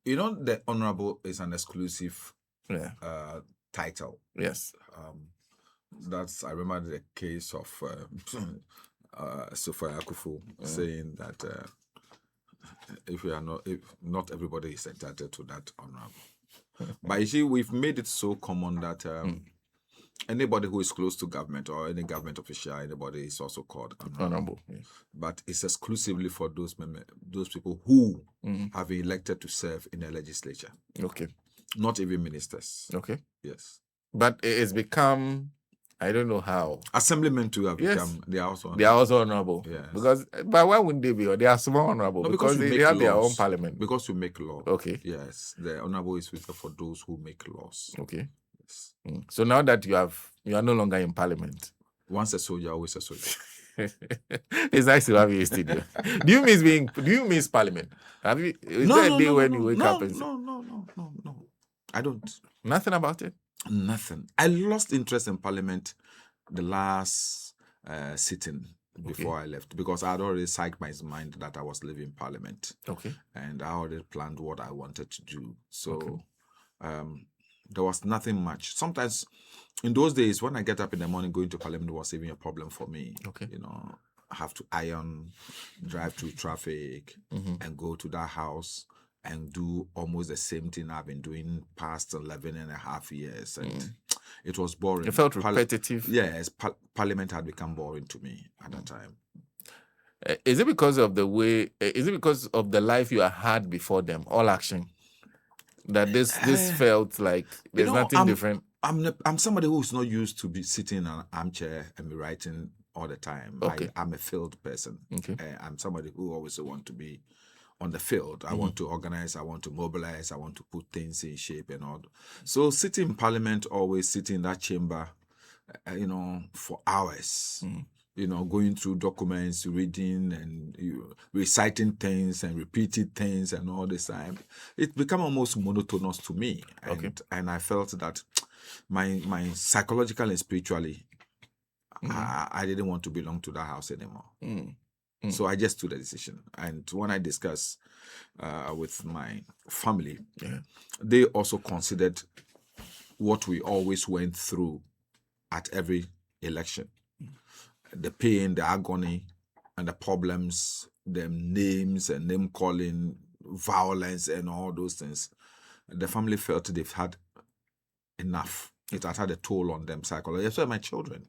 The honorable is an exclusive Yeah. title. Yes. I remember the case of Sophia Akufu saying that if not everybody is entitled to that honorable. But you see, we've made it so common that anybody who is close to government or any government official, anybody is also called honorable. Yes. But it's exclusively for those people who have been elected to serve in the legislature. Okay. Not even ministers. Okay. Yes. But it's become, I don't know how. Assemblymen too have become, Yes. they are also honorable. They are also honorable. Yes. But why wouldn't they be? They are small honorable. No, because they have their own parliament. Because we make law. Okay. Yes. The honorable is reserved for those who make laws. Okay. Yes. So now that you are no longer in parliament. Once a soldier, always a soldier. It's nice to have you in studio. Do you miss parliament? Is there a day when you wake up and say, No. I don't. Nothing about it? Nothing. I lost interest in parliament the last sitting before I left, because I had already psyched my mind that I was leaving parliament. Okay. And I already planned what I wanted to do. So there was nothing much. Sometimes in those days, when I get up in the morning, going to parliament was even a problem for me. Okay. I have to iron, drive through traffic, and go to that house and do almost the same thing I've been doing past 11 and a half years. And it was boring. It felt repetitive. Yes, parliament had become boring to me at that time. Is it because of the life you had before them, all action, that this felt like there's nothing different? I'm somebody who's not used to be sitting in an armchair and be writing all the time. Okay. I'm a field person. Okay. I'm somebody who always want to be on the field. I want to organize, I want to mobilize, I want to put things in shape and all. So sitting in parliament, always sitting in that chamber, for hours, going through documents, reading and reciting things and repeating things and all this time, it became almost monotonous to me. And I felt that my psychologically and spiritually, I didn't want to belong to that house anymore. So I just took the decision. And when I discussed with my family, they also considered what we always went through at every election. The pain, the agony, and the problems, the names and name calling, violence and all those things. The family felt they've had enough. It had a toll on them psychologically. That's why my children,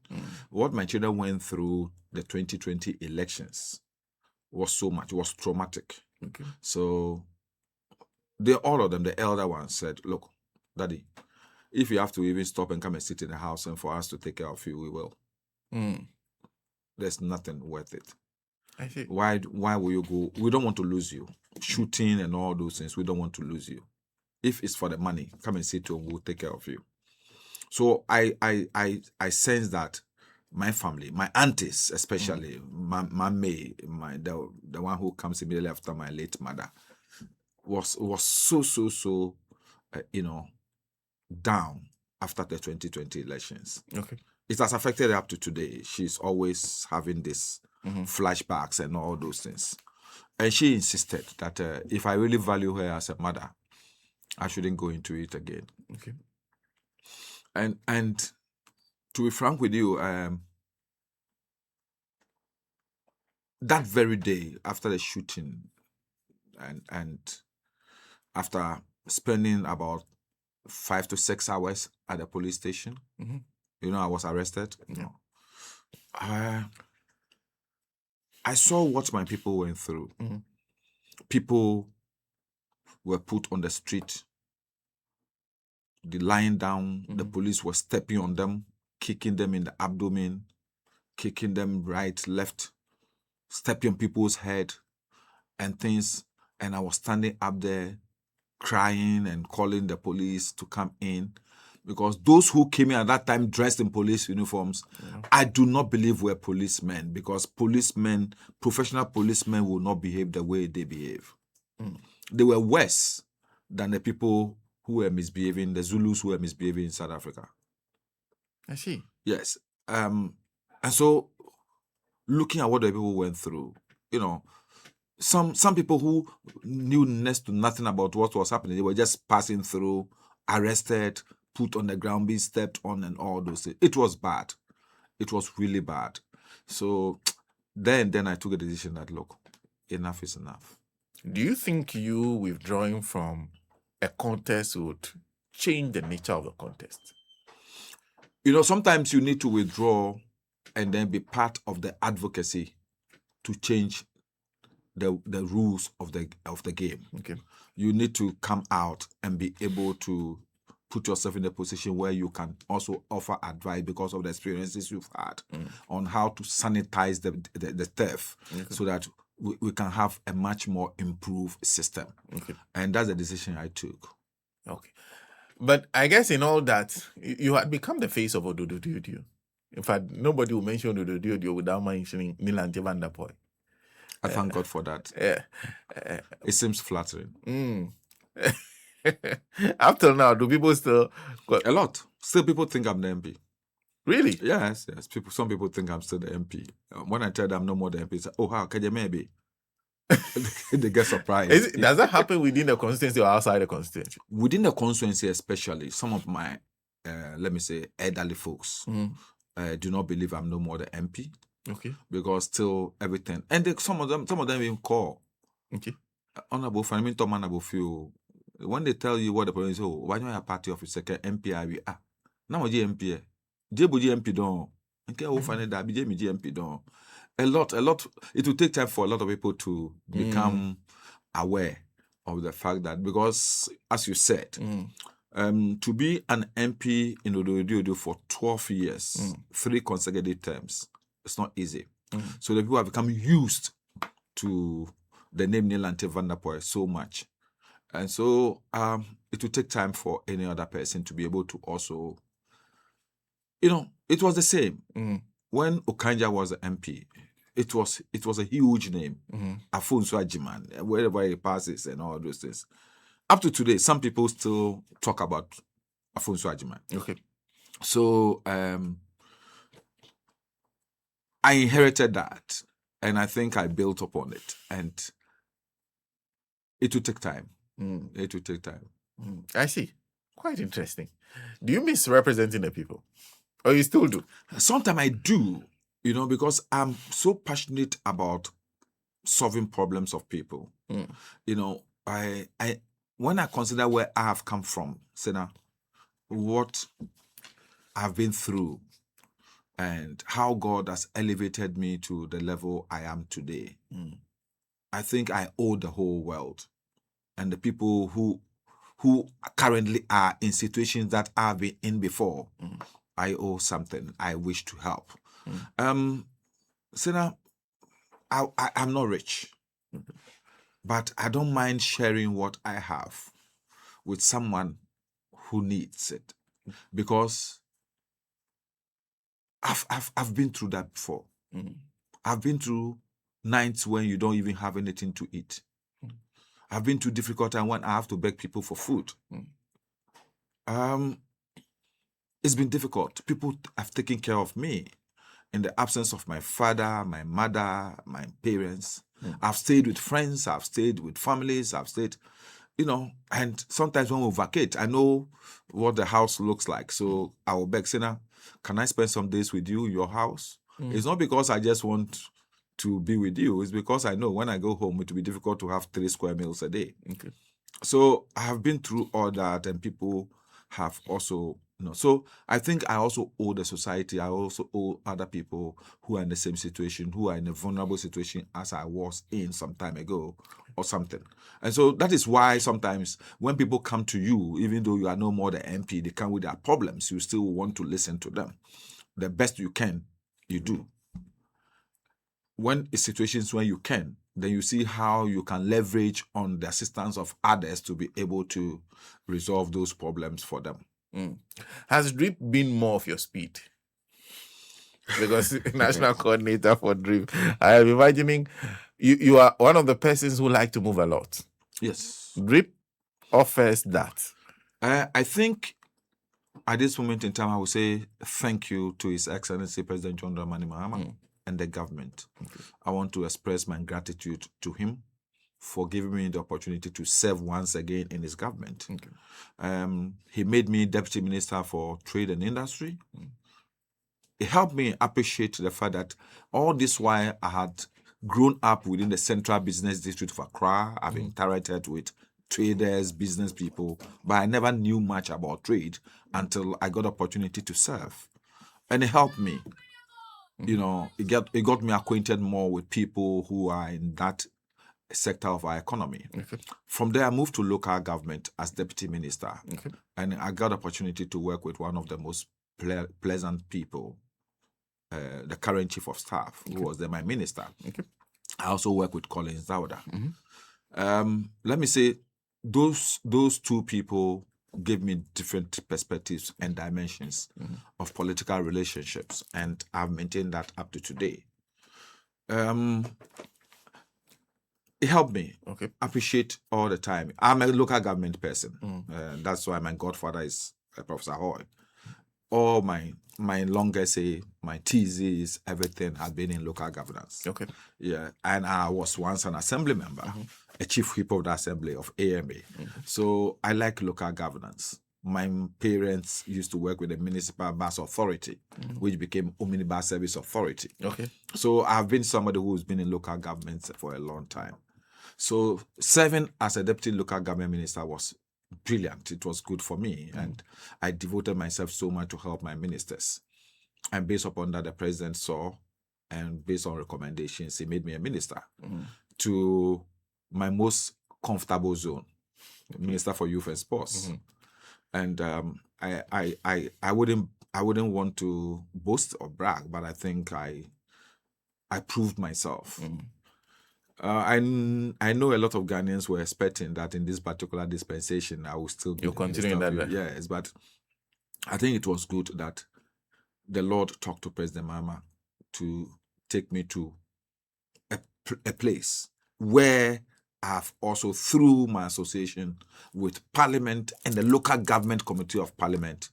what my children went through the 2020 elections was so much. It was traumatic. Okay. So all of them, the elder ones said, look, Daddy, if you have to even stop and come and sit in the house and for us to take care of you, we will. There's nothing worth it. I see. Why will you go? We don't want to lose you. Shooting and all those things, we don't want to lose you. If it's for the money, come and sit and we'll take care of you. So I sense that my family, my aunties especially, my May, the one who comes immediately after my late mother, was so down after the 2020 elections. Okay. It has affected her up to today. She's always having this flashbacks and all those things. And she insisted that if I really value her as a mother, I shouldn't go into it again. Okay. And to be frank with you, that very day after the shooting, and after spending about 5 to 6 hours at the police station, I was arrested. Yeah. I saw what my people went through. People were put on the street. They lying down. The police were stepping on them, kicking them in the abdomen, kicking them right, left, stepping on people's head and things. And I was standing up there crying and calling the police to come in, because those who came in at that time dressed in police uniforms, I do not believe were policemen, because professional policemen will not behave the way they behave. They were worse than the people who were misbehaving, the Zulus who were misbehaving in South Africa. I see. Yes. And so looking at what the people went through, some people who knew next to nothing about what was happening, they were just passing through, arrested, put on the ground, being stepped on, and all those things. It was bad. It was really bad. So then I took a decision that, look, enough is enough. Do you think you withdrawing from a contest would change the nature of the contest? Sometimes you need to withdraw and then be part of the advocacy to change the rules of the game. Okay. You need to come out and be able to put yourself in a position where you can also offer advice because of the experiences you've had on how to sanitize the turf so that we can have a much more improved system. Okay. And that's the decision I took. Okay. But I guess in all that, you had become the face of Ododo. In fact, nobody will mention Ododo without mentioning Nii Lante Vanderpuye. I thank God for that. It seems flattering. Up till now, do people still... A lot. Still people think I'm the MP. Really? Yes. Some people think I'm still the MP. When I tell them I'm no more the MP, they say, oh, how can you maybe? They get surprised. Does that happen within the constituency or outside the constituency? Within the constituency, especially, some of my, let me say, elderly folks do not believe I'm no more the MP. Okay. Because still everything, and some of them even call. Okay. Honorable Fanny Honorable few. When they tell you what the problem is, oh, why don't you have party officer MPI? Now MP. MP don't. Okay, oh, Fanny that MP don't. A lot. It will take time for a lot of people to become aware of the fact that, because as you said, to be an MP in Ododo for 12 years, 3 consecutive terms, it's not easy. So the people have become used to the name Nii Lante Vanderpuye so much. And so it will take time for any other person to be able to also, it was the same. When Okanja was the MP, it was a huge name. Afonso Ajiman, wherever he passes and all those things. Up to today, some people still talk about Afonso Ajiman. Okay. So I inherited that, and I think I built upon it, and it will take time. It will take time. I see. Quite interesting. Do you miss representing the people? Or you still do? Sometimes I do, because I'm so passionate about solving problems of people. I when I consider where I have come from, Sena, what I've been through, and how God has elevated me to the level I am today, I think I owe the whole world and the people who currently are in situations that I've been in before. I owe something. I wish to help. Sena, I'm not rich, but I don't mind sharing what I have with someone who needs it, because I've been through that before. I've been through nights when you don't even have anything to eat. I've been through difficult times when I have to beg people for food. It's been difficult. People have taken care of me in the absence of my father, my mother, my parents. I've stayed with friends. I've stayed with families. I've stayed, and sometimes when we vacate, I know what the house looks like. So I will beg, Sena, can I spend some days with you in your house? It's not because I just want to be with you. It's because I know when I go home, it will be difficult to have 3 square meals a day. Okay. So I have been through all that, and people have also, so I think I also owe the society. I also owe other people who are in the same situation, who are in a vulnerable situation as I was in some time ago or something. And so that is why sometimes when people come to you, even though you are no more the MP, they come with their problems, you still want to listen to them. The best you can, you do. When it's situations when you can, then you see how you can leverage on the assistance of others to be able to resolve those problems for them. Has DRIP been more of your speed? Because national coordinator for DRIP, I am imagining you are one of the persons who like to move a lot. Yes. DRIP offers that. I think at this moment in time, I will say thank you to His Excellency President John Dramani Mahama and the government. I want to express my gratitude to him for giving me the opportunity to serve once again in his government. Okay. He made me Deputy Minister for Trade and Industry. It helped me appreciate the fact that all this while I had grown up within the Central Business District of Accra. I've interacted with traders, business people, but I never knew much about trade until I got opportunity to serve. And it helped me. You know, it got me acquainted more with people who are in that sector of our economy. Okay. From there, I moved to local government as Deputy Minister. Okay. And I got opportunity to work with one of the most pleasant people, the current Chief of Staff, who was then my minister. Okay. I also work with Collins Dauda. Let me say, those two people gave me different perspectives and dimensions of political relationships, and I've maintained that up to today. It helped me appreciate all the time. I'm a local government person. That's why my godfather is Professor Hoy. All my longest say, my thesis, everything has been in local governance. Okay. Yeah, and I was once an assembly member, a chief whip of the assembly of AMA. So I like local governance. My parents used to work with the Municipal Bus Authority, which became Omnibus Service Authority. Okay. So I've been somebody who's been in local government for a long time. So serving as a deputy local government minister was brilliant. It was good for me, and I devoted myself so much to help my ministers. And based upon that, the president saw, and based on recommendations, he made me a minister to my most comfortable zone, Minister for Youth and Sports. And I wouldn't want to boast or brag, but I think I proved myself. I know a lot of Ghanaians were expecting that in this particular dispensation I will still be. You're continuing that. Yes, but I think it was good that the Lord talked to President Mahama to take me to a place where I've also, through my association with Parliament and the local government committee of Parliament,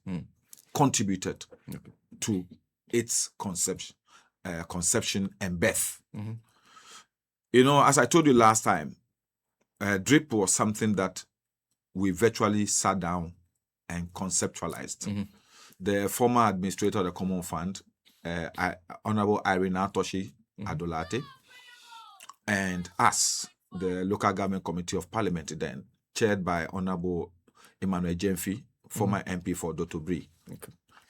contributed to its conception and birth. You know, as I told you last time, DRIP was something that we virtually sat down and conceptualized. The former administrator of the Common Fund, Honorable Irina Toshi Adolate, and us, the local government committee of Parliament then, chaired by Honorable Emmanuel Jemfi, former MP for Dotobri.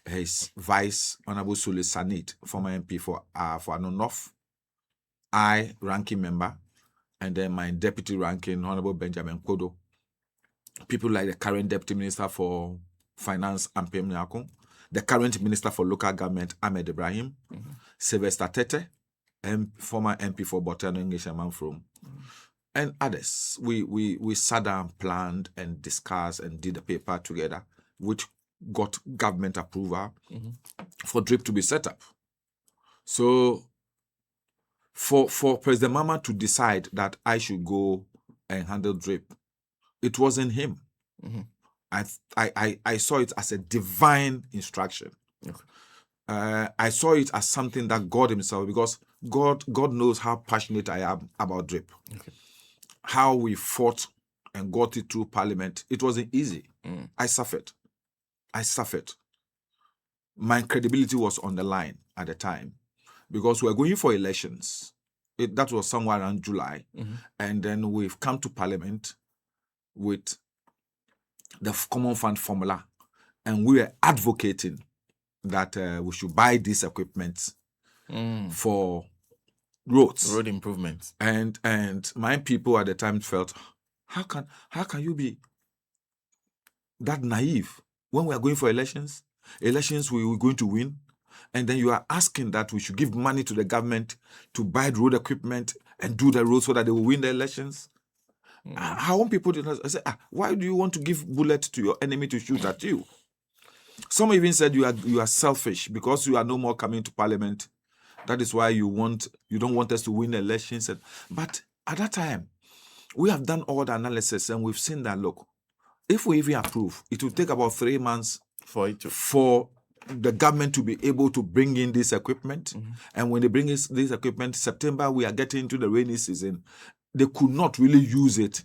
His vice, Honorable Sule Sanit, former MP for Anonof. I, ranking member, and then my deputy ranking, Honorable Benjamin Kodo. People like the current Deputy Minister for Finance, Ampem Nyakon, the current Minister for Local Government, Ahmed Ibrahim, Sylvester Tete, and former MP for Botano English Manfrom, and others. We sat down, planned, and discussed, and did a paper together, which got government approval for DRIP to be set up. So, for President Mahama to decide that I should go and handle DRIP, it wasn't him. I saw it as a divine instruction. I saw it as something that God himself, because God knows how passionate I am about DRIP. How we fought and got it through Parliament. It wasn't easy. I suffered. My credibility was on the line at the time, because we were going for elections. That was somewhere around July. And then we've come to Parliament with the Common Fund formula. And we were advocating that we should buy this equipment for roads. Road improvements. And my people at the time felt, how can you be that naive when we are going for elections? Elections we were going to win. And then you are asking that we should give money to the government to buy road equipment and do the roads so that they will win the elections. I want people to say, why do you want to give bullets to your enemy to shoot at you? Some even said you are selfish because you are no more coming to Parliament. That is why you don't want us to win the elections. But at that time, we have done all the analysis and we've seen that, look, if we even approve, it will take about 3 months for the government to be able to bring in this equipment. And when they bring this equipment, September, we are getting into the rainy season. they could not really use it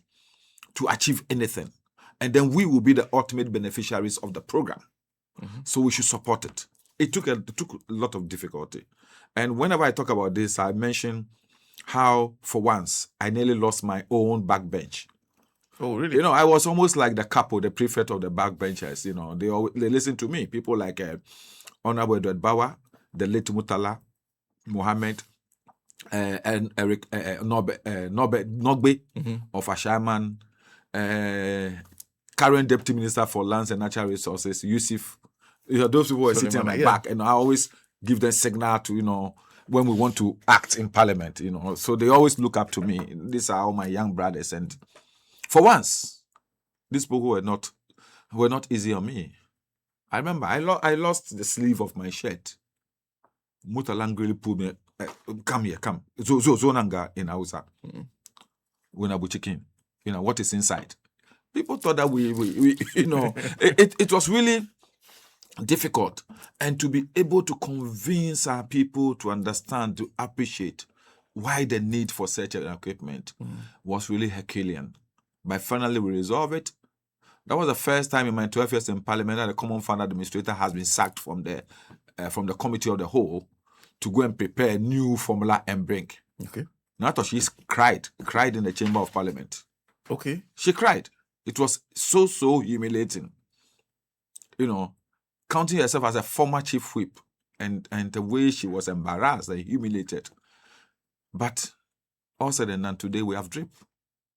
to achieve anything. And then we will be the ultimate beneficiaries of the program. So we should support it. It took a lot of difficulty. And whenever I talk about this, I mention how, for once, I nearly lost my own backbench. Oh, really? I was almost like the capo, the prefect of the backbenchers. They listen to me. People like Honorable Edward Bawa, the late Mutala Mohammed, and Eric Nogbe of Ashaman, current Deputy Minister for Lands and Natural Resources, Yusuf. Those people were sitting on my back, and I always give them signal to, when we want to act in Parliament, So they always look up to me. These are all my young brothers, and for once, these people were not easy on me. I remember I lost the sleeve of my shirt. Mutalang really pulled me. Come here, come. Zonanga in Hausa. When I chicken, what is inside? People thought that we it was really difficult, and to be able to convince our people to understand, to appreciate why the need for such an equipment was really Herculean. But finally, we resolved it. That was the first time in my 12 years in Parliament that the Common Fund Administrator has been sacked from the Committee of the Whole to go and prepare a new formula and bring. Okay. Not that she cried in the Chamber of Parliament. Okay. She cried. It was so humiliating. Counting herself as a former chief whip, and the way she was embarrassed and humiliated. But all said and done, today we have DRIP.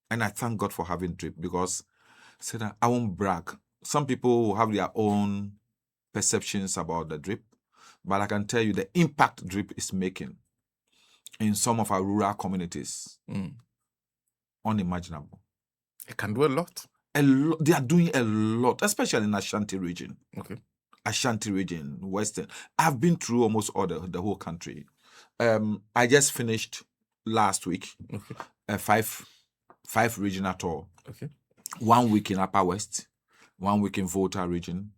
And I thank God for having DRIP, because I won't brag. Some people have their own perceptions about the DRIP, but I can tell you the impact DRIP is making in some of our rural communities, unimaginable. It can do a lot. They are doing a lot, especially in Ashanti region. Okay. Ashanti region, Western. I've been through almost all the whole country. I just finished last week a five regional tour. Okay. 1 week in Upper West, 1 week in Volta region,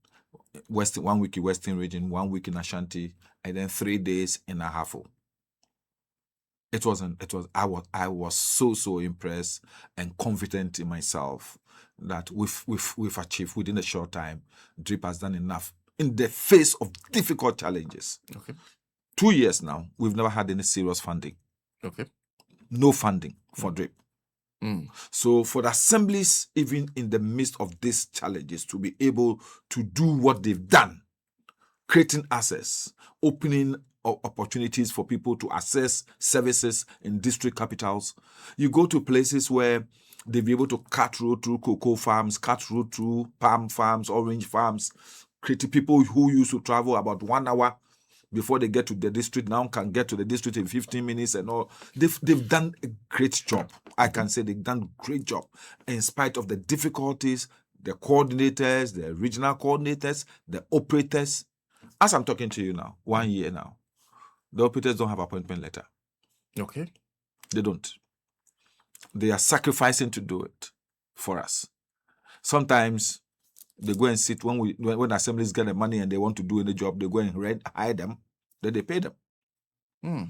1 week in Western region, 1 week in Ashanti, and then 3 days in Ahafo. I was so impressed and confident in myself that we've achieved within a short time. DRIP has done enough in the face of difficult challenges. Okay. 2 years now, we've never had any serious funding. Okay. No funding for DRIP. So for the assemblies, even in the midst of these challenges, to be able to do what they've done, creating access, opening opportunities for people to access services in district capitals. You go to places where they'll be able to cut road through cocoa farms, cut road through palm farms, orange farms, creating people who used to travel about 1 hour before they get to the district now can get to the district in 15 minutes and all. They've done a great job. I can say they've done a great job in spite of the difficulties, the coordinators, the regional coordinators, the operators. As I'm talking to you now, 1 year now, the operators don't have appointment letter. Okay. They don't. They are sacrificing to do it for us. Sometimes they go and sit when assemblies get the money and they want to do any job, they go and hire them, then they pay them.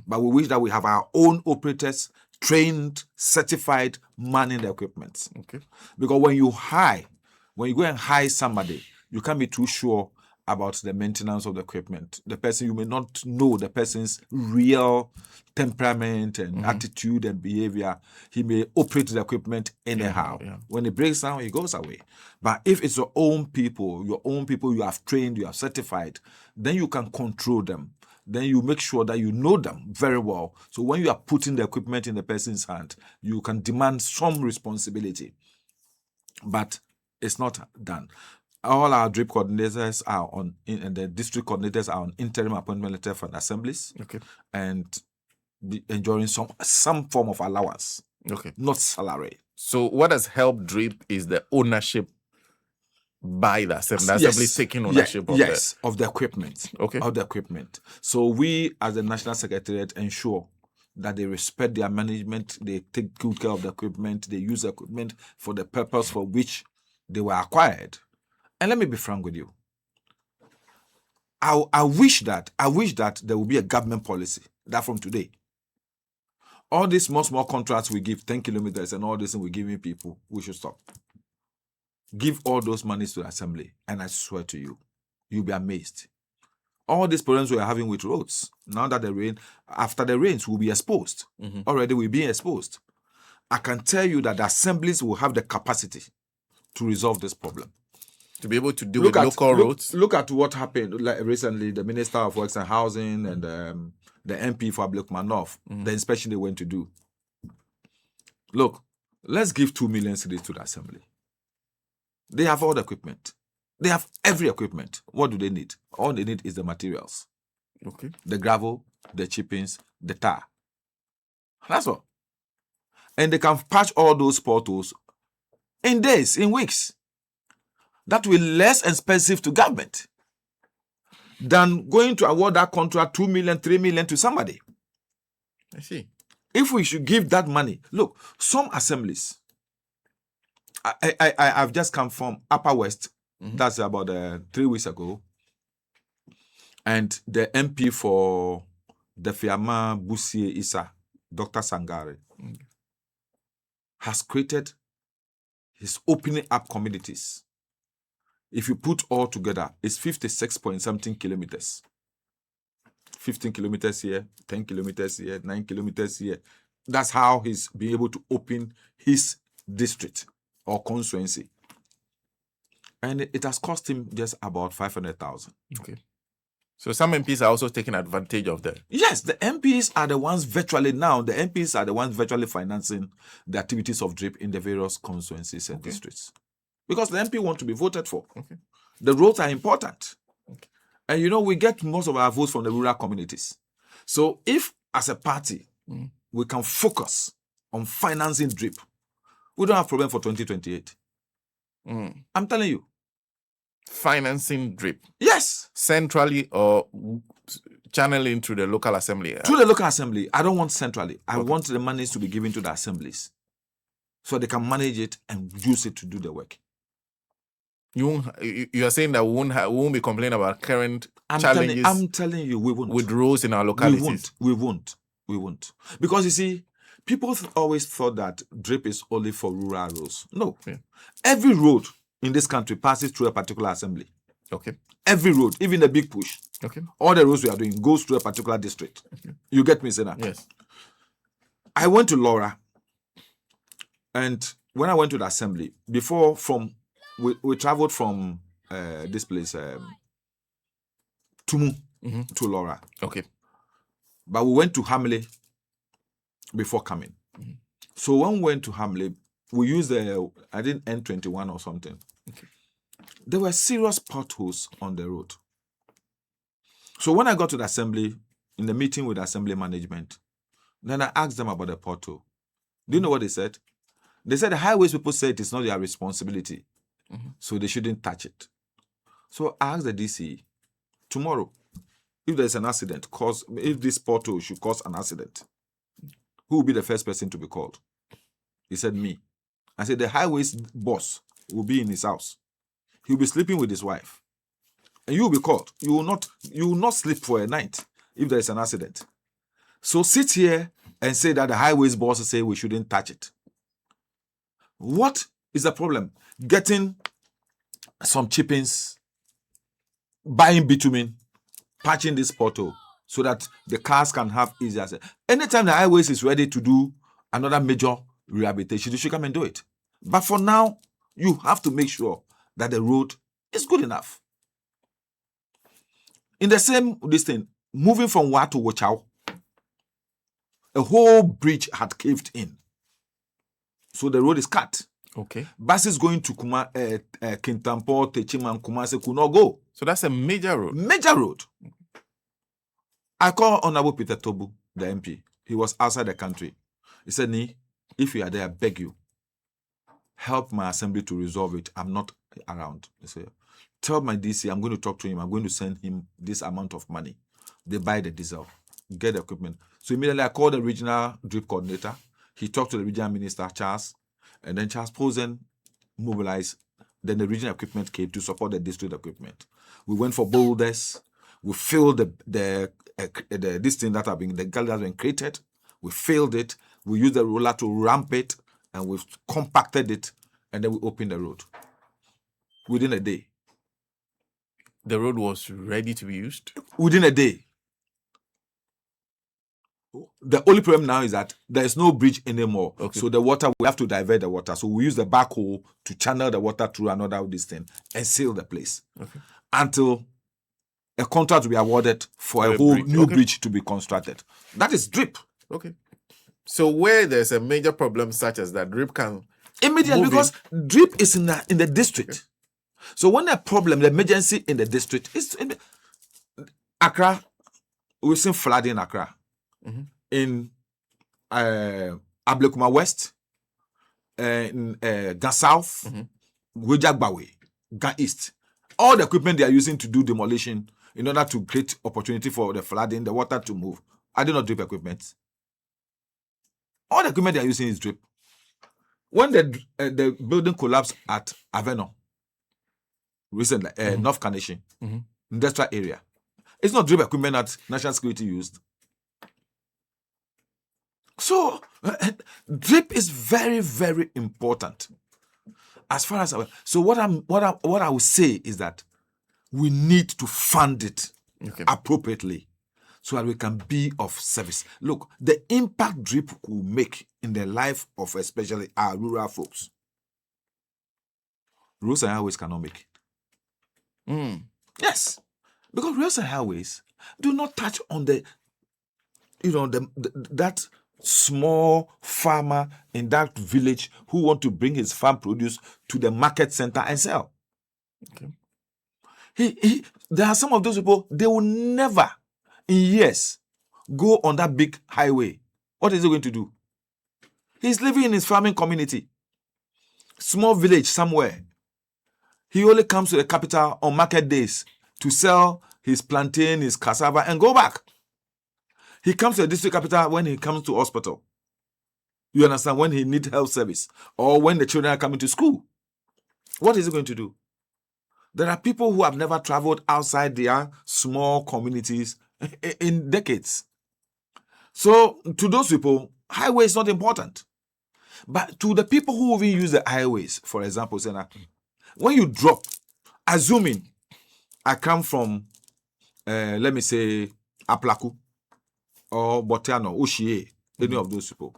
But we wish that we have our own operators, trained, certified, manning the equipment. Okay. Because when you go and hire somebody, you can't be too sure about the maintenance of the equipment. The person, you may not know the person's real temperament and attitude and behavior. He may operate the equipment anyhow. Yeah. When it breaks down, he goes away. But if it's your own people you have trained, you have certified, then you can control them. Then you make sure that you know them very well. So when you are putting the equipment in the person's hand, you can demand some responsibility. But it's not done. All our DRIP coordinators are and the district coordinators are on interim appointment letter for the assemblies. Okay. And enjoying some form of allowance. Okay. Not salary. So what has helped DRIP is the ownership by the assembly. The assembly is taking ownership of the equipment. Okay. Of the equipment. So we, as the National Secretariat, ensure that they respect their management, they take good care of the equipment, they use the equipment for the purpose for which they were acquired. And let me be frank with you. I wish that there will be a government policy that from today, All these small contracts we give, 10 kilometers and all this thing we're giving people, we should stop. Give all those monies to the assembly, and I swear to you, you'll be amazed. All these problems we are having with roads, now that after the rains, will be exposed. Already we're being exposed. I can tell you that the assemblies will have the capacity to resolve this problem. To be able to do with local roads? Look at what happened like recently, the Minister of Works and Housing and the MP for Ablekuma North, the inspection they went to do. Look, let's give 2 million cedis to the assembly. They have all the equipment. They have every equipment. What do they need? All they need is the materials. Okay. The gravel, the chippings, the tar. That's all. And they can patch all those potholes in days, in weeks. That will be less expensive to government than going to award that contract 2 million, 3 million to somebody. I see. If we should give that money, look, some assemblies, I've just come from Upper West, that's about 3 weeks ago, and the MP for the Fiama Busie Isa, Dr. Sangare, has created his opening up communities. If you put all together, it's 56 point something kilometers. 15 kilometers here, 10 kilometers here, 9 kilometers here. That's how he's been able to open his district or constituency. And it has cost him just about 500,000. Okay. So some MPs are also taking advantage of that. Yes, the MPs are the ones virtually financing the activities of DRIP in the various constituencies and districts. Because the MP want to be voted for. Okay. The roads are important. Okay. And we get most of our votes from the rural communities. So if, as a party, we can focus on financing DRIP, we don't have problem for 2028. I'm telling you. Financing DRIP? Yes. Centrally or channeling to the local assembly? To the local assembly. I don't want centrally. I want the monies to be given to the assemblies so they can manage it and use it to do the work. You are saying that we won't be complaining about current challenges? I'm telling you, we won't. With roads in our localities? We won't. Because you see, people always thought that DRIP is only for rural roads. No. Yeah. Every road in this country passes through a particular assembly. Okay. Every road, even the big push. Okay. All the roads we are doing goes through a particular district. Okay. You get me, Sena? Yes. I went to Laura, and when I went to the assembly, before we traveled from this place, Tumu, to Laura. Okay. But we went to Hamley before coming. So when we went to Hamley, we used N21 or something. Okay. There were serious potholes on the road. So when I got to the assembly, in the meeting with the assembly management, then I asked them about the pothole. Do you know what they said? They said the highways people said it is not their responsibility, so they shouldn't touch it. So I asked the DC, tomorrow, if there's an accident, if this pothole should cause an accident, who will be the first person to be called? He said, me. I said, the highways boss will be in his house. He'll be sleeping with his wife. And you will be called. You will not sleep for a night if there is an accident. So sit here and say that the highways boss say we shouldn't touch it. What is the problem? Getting some chippings, buying bitumen, patching this pothole so that the cars can have easier access. Anytime the highways is ready to do another major rehabilitation, you should come and do it. But for now, you have to make sure that the road is good enough. In the same thing, moving from Wa to Wochao, a whole bridge had caved in. So the road is cut. Okay. Buses going to Kintampo, Techiman, Kumase could not go. So that's a major road. Major road. I called Honorable Peter Tobu, the MP. He was outside the country. He said, Nii, if you are there, I beg you, help my assembly to resolve it. I'm not around. He said, tell my DC, I'm going to talk to him. I'm going to send him this amount of money. They buy the diesel, get the equipment. So immediately I called the regional DRIP coordinator. He talked to the regional minister, Charles, and then Charles Posen mobilized. Then the regional equipment came to support the district equipment. We went for boulders. We filled this thing that the gully has been created. We filled it. We used the roller to ramp it, and we've compacted it, and then we opened the road within a day. The road was ready to be used? Within a day. The only problem now is that there is no bridge anymore. Okay. So the water, we have to divert the water. So we use the backhoe to channel the water through another distance and seal the place until a contract will be awarded for a whole new bridge to be constructed. That is drip. Okay. So where there's a major problem such as that, drip can immediately, because drip is in the district. Okay. So when a problem, the emergency in the district is in Accra, we've seen flooding in Accra. In Ablekuma West, in Ga South, Wejagbawe, Ga East. All the equipment they are using to do demolition in order to create opportunity for the flooding, the water to move. Are they not drip equipment? All the equipment they are using is drip. When the building collapsed at Aveno recently, North Carnation, industrial area, it's not drip equipment that national security used. So, drip is very, very important. As far as what I would say is that we need to fund it appropriately so that we can be of service. Look, the impact drip will make in the life of especially our rural folks, roads and highways cannot make. Yes, because roads and highways do not touch on that small farmer in that village who want to bring his farm produce to the market center and sell. There are some of those people, they will never in years go on that big highway. What is he going to do? He's living in his farming community, small village somewhere. He only comes to the capital on market days to sell his plantain, his cassava, and go back. He comes to the district capital when he comes to hospital. You understand? When he needs health service or when the children are coming to school. What is he going to do? There are people who have never traveled outside their small communities in decades. So to those people, highway is not important. But to the people who even use the highways, for example, when you drop, assuming I come from, let me say, Aplaku, or Botiano, Oshie, any of those people.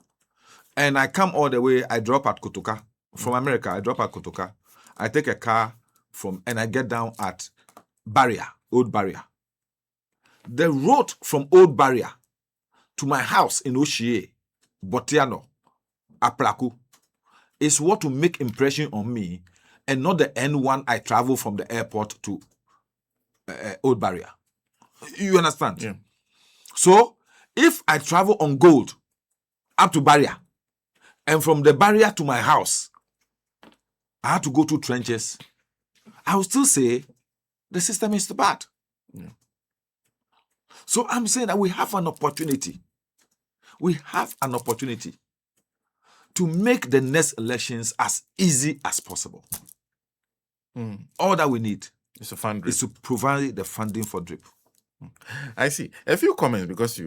And I come all the way, I drop at Kotoka. From America, I drop at Kotoka. I take a car and I get down at Barrier, Old Barrier. The road from Old Barrier to my house in Oshie, Botiano, Aplaku, is what will make impression on me and not the N1 I travel from the airport to Old Barrier. You understand? Yeah. So, if I travel on gold up to Barrier, and from the Barrier to my house, I have to go through trenches, I will still say the system is too bad. Yeah. So I'm saying that we have an opportunity. We have an opportunity to make the next elections as easy as possible. All that we need is to provide the funding for drip. I see. A few comments because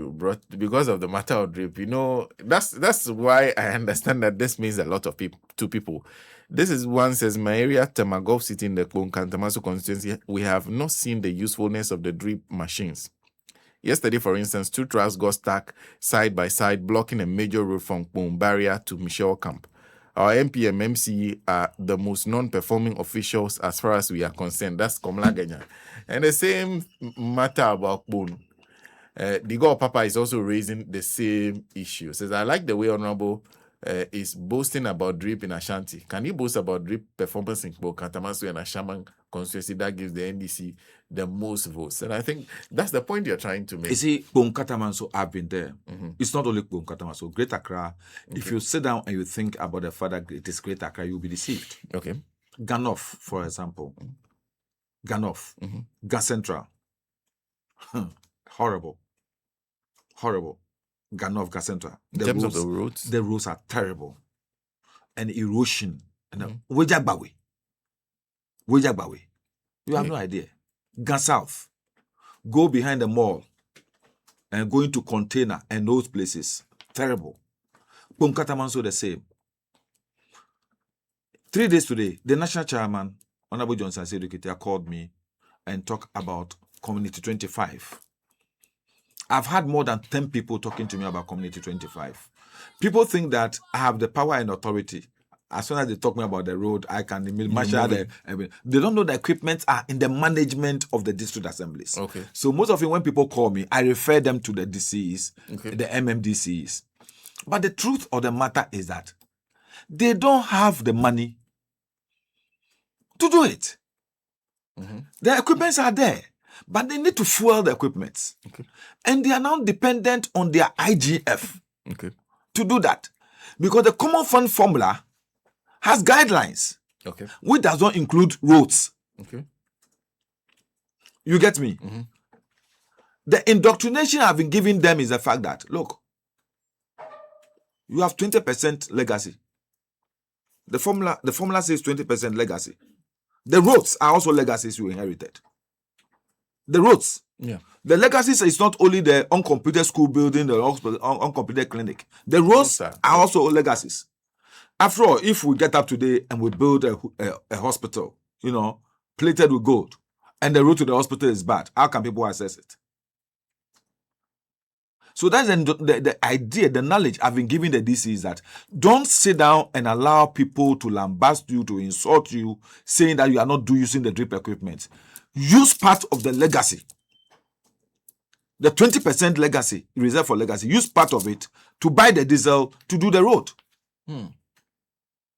of the matter of drip. You know, that's why I understand that this means a lot of people to people. This is one says, my area, Tamagov City in the Klonkan-Tamaso constituency, we have not seen the usefulness of the drip machines. Yesterday, for instance, 2 trucks got stuck side by side, blocking a major road from Kpong Barrier to Michelle Camp. Our MP and MC are the most non-performing officials as far as we are concerned. That's Komla Ganya. And the same matter about Kpong. Digo Papa is also raising the same issue. Says, I like the way Honorable is boasting about drip in Ashanti. Can you boast about drip performance in Kpong, Tamaso and Ashaman constituency that gives the NDC the most votes? And I think that's the point you're trying to make. You see, Kpong Katamanso, I've been there. It's not only Kpong Katamanso, Great Accra. Okay. If you sit down and you think about the fact that it is Great Accra, you'll be deceived. Okay. Ganoff, for example. Ganoff. Ga Central. Horrible. Ganoff, Ga Central. In terms of the roads? The roads are terrible. And erosion. And Wejagbawe. You have no idea. Ga South. Go behind the mall and go into container and those places. Terrible. Pumkatamanso the same. 3 days today, the national chairman, Honorable Johnson Sedukitia, called me and talked about Community 25. I've had more than 10 people talking to me about Community 25. People think that I have the power and authority. As soon as they talk me about the road, I can marshal the. They don't know the equipment are in the management of the district assemblies. Okay. So most of it, when people call me, I refer them to the DCs, Okay. the MMDCs. But the truth of the matter is that they don't have the money to do it. The equipments are there, but they need to fuel the equipment. Okay. And they are now dependent on their IGF Okay. to do that. Because the common fund formula has guidelines, Okay. which does not include roads. Okay. You get me? The indoctrination I've been giving them is the fact that, look, you have 20% legacy. The formula says 20% legacy. The roads are also legacies you inherited. The roads. Yeah. The legacies is not only the uncompleted school building, the uncompleted clinic. The roads are also legacies. After all, if we get up today and we build a hospital, plated with gold, and the road to the hospital is bad, how can people access it? So that's the idea, the knowledge I've been giving the DC is that don't sit down and allow people to lambast you, to insult you, saying that you are not using the drip equipment. Use part of the legacy. The 20% legacy, reserved for legacy, use part of it to buy the diesel to do the road. And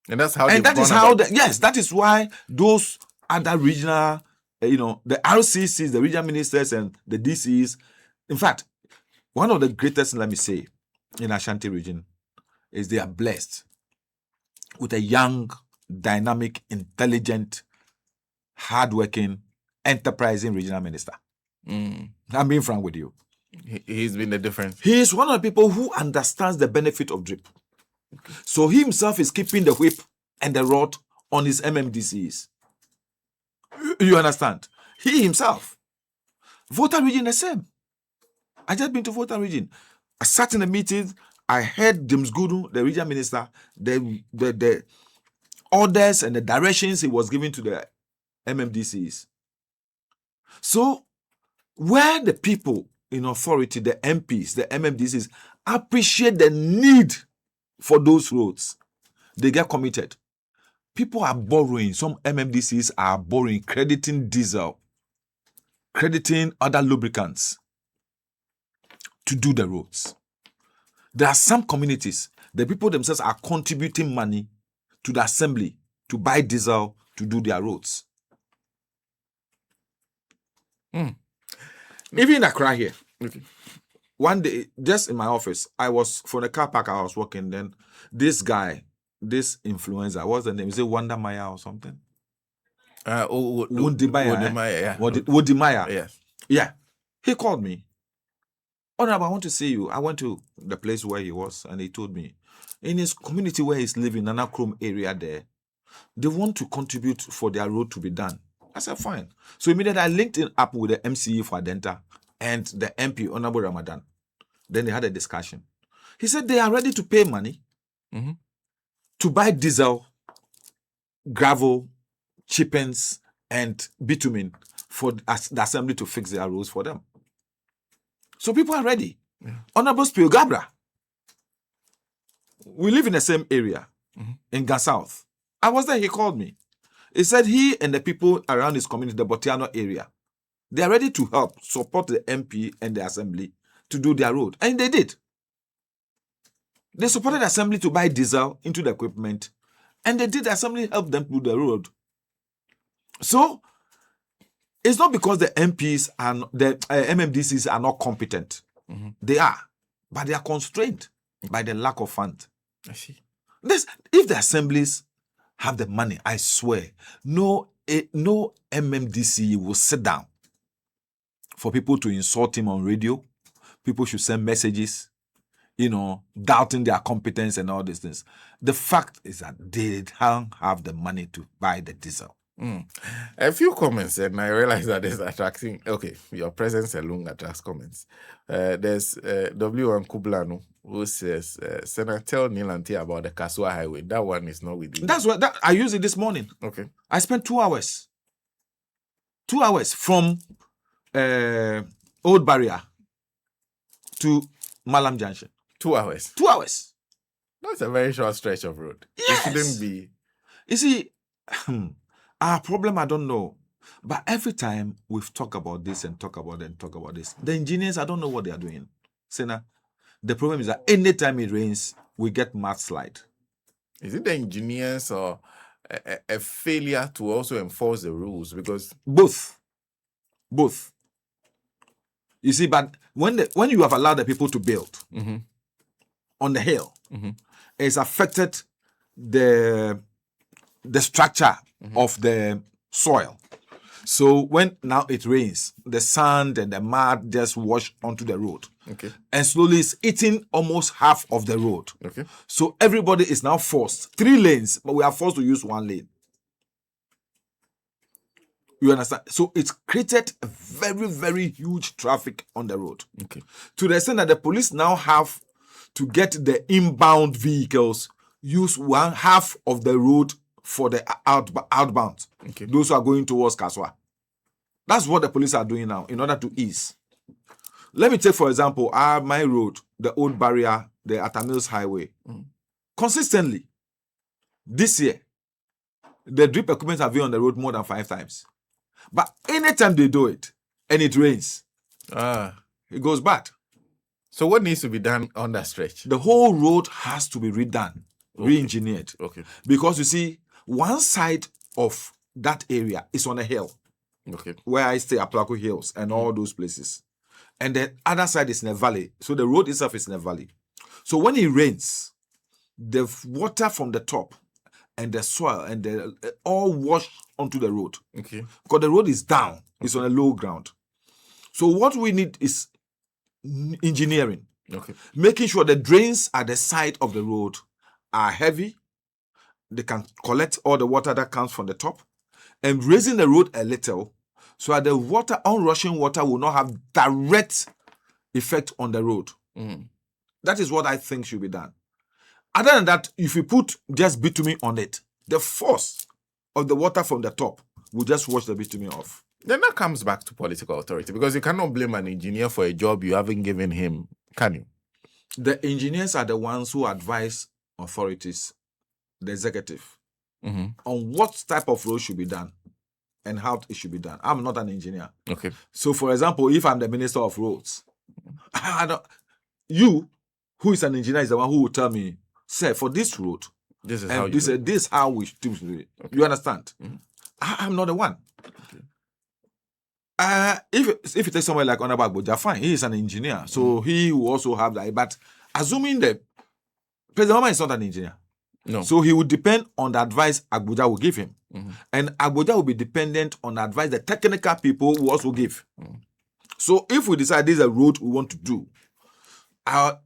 that's how. And that is how. That is why those other regional, the RCCs, the regional ministers, and the DCs. In fact, one of the greatest, let me say, in Ashanti region, is they are blessed with a young, dynamic, intelligent, hardworking, enterprising regional minister. I'm being frank with you. He's been the difference. He is one of the people who understands the benefit of drip. So he himself is keeping the whip and the rod on his MMDCs. You understand? He himself. Volta region the same. I just been to Volta region. I sat in a meeting. I heard James Gudu, the regional minister, the orders and the directions he was giving to the MMDCs. So where the people in authority, the MPs, the MMDCs, appreciate the need for those roads, they get committed. People are borrowing. Some MMDCs are borrowing, crediting diesel, crediting other lubricants to do the roads. There are some communities, the people themselves are contributing money to the assembly to buy diesel to do their roads. Even in Accra here, one day, just in my office, I was, from the car park I was working, then this guy, this influencer, what's the name? Is it Wanda Maya or something? Wodimaya. Wodimaya. Yes. Yeah. He called me. Honorable, I want to see you. I went to the place where he was, and he told me, in his community where he's living, Nanakrom area there, they want to contribute for their road to be done. I said, fine. So immediately I linked in up with the MCE for Adenta and the MP, Honorable Ramadan. Then they had a discussion. He said they are ready to pay money to buy diesel, gravel, chippings, and bitumen for the assembly to fix their roads for them. So people are ready. Honorable Spio Gabra, we live in the same area in Gansouth. I was there, he called me. He said he and the people around his community, the Botiano area, they are ready to help support the MP and the assembly to do their road. And they did. They supported the assembly to buy diesel into the equipment, and they did. The assembly help them do the road. So it's not because the MPs and the MMDCs are not competent. They are, but they are constrained by the lack of funds. I see. If the assemblies have the money, I swear, no MMDC will sit down for people to insult him on radio. People should send messages, doubting their competence and all these things. The fact is that they don't have the money to buy the diesel. A few comments, and I realize that it's attracting. Okay, your presence alone attracts comments. There's W1 Kublano who says, Senator, tell Nii Lante about the Kasua Highway. That one is not with you. That's what I used it this morning. Okay. I spent 2 hours. 2 hours from Old Barrier to Malam Junction. 2 hours. 2 hours. That's a very short stretch of road. Yes. It shouldn't be. You see, our problem, I don't know. But every time we've talked about this and talk about it and talk about this, the engineers, I don't know what they are doing. Sena, the problem is that anytime it rains, we get mudslide. Is it the engineers or a failure to also enforce the rules? Because Both. You see, but when you have allowed the people to build on the hill, it's affected the structure of the soil. So when now it rains, the sand and the mud just wash onto the road. Okay. And slowly it's eating almost half of the road. Okay. So everybody is now forced 3 lanes, but we are forced to use 1 lane. You understand? So it's created a very, very huge traffic on the road. Okay. To the extent that the police now have to get the inbound vehicles use 1/2 of the road for the outbound. Okay. Those who are going towards Kaswa. That's what the police are doing now in order to ease. Let me take, for example, my road, the Old Barrier, the Atamils Highway. Consistently, this year, the drip equipment have been on the road more than 5 times. But anytime they do it, and it rains, it goes bad. So what needs to be done on that stretch? The whole road has to be redone, re-engineered. Okay. Because you see, one side of that area is on a hill. Okay. Where I stay, Aplaco Hills and all those places. And the other side is in a valley. So the road itself is in a valley. So when it rains, the water from the top and the soil and the all wash onto the road. Okay. Because the road is down. It's on a low ground. So what we need is engineering. Okay. Making sure the drains at the side of the road are heavy. They can collect all the water that comes from the top. And raising the road a little so that the water, onrushing water, will not have direct effect on the road. That is what I think should be done. Other than that, if you put just bitumen on it, the force of the water from the top will just wash the bitumen off. Then that comes back to political authority, because you cannot blame an engineer for a job you haven't given him, can you? The engineers are the ones who advise authorities, the executive, on what type of road should be done and how it should be done. I'm not an engineer. Okay. So, for example, if I'm the Minister of Roads, you, who is an engineer, is the one who will tell me, sir, for this road, this is and how you this, do it. this is how we should do it. Okay. You understand? I'm not the one. Okay. If you take somewhere like Honorable Agboja, fine, he is an engineer, so he will also have that. But assuming that President Obama is not an engineer, no, so he would depend on the advice Agboja will give him, and Agboja will be dependent on the advice the technical people will also give. So if we decide this is a road we want to do, at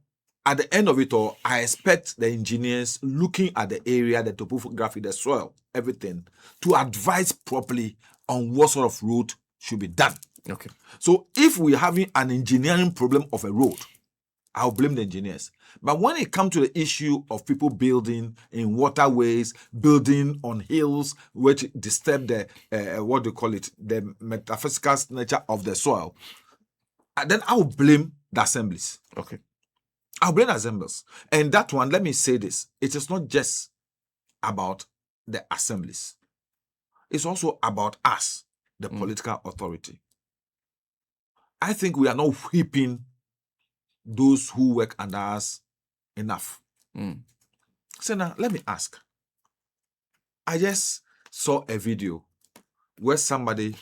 the end of it all, I expect the engineers looking at the area, the topography, the soil, everything, to advise properly on what sort of road should be done. Okay. So if we're having an engineering problem of a road, I'll blame the engineers. But when it comes to the issue of people building in waterways, building on hills, which disturb the, what do you call it, the metaphysical nature of the soil, then I'll blame the assemblies. Okay. I'll blame the assemblies. And that one, let me say this, it is not just about the assemblies. It's also about us, the political authority. I think we are not whipping those who work under us enough. So now, let me ask. I just saw a video where somebody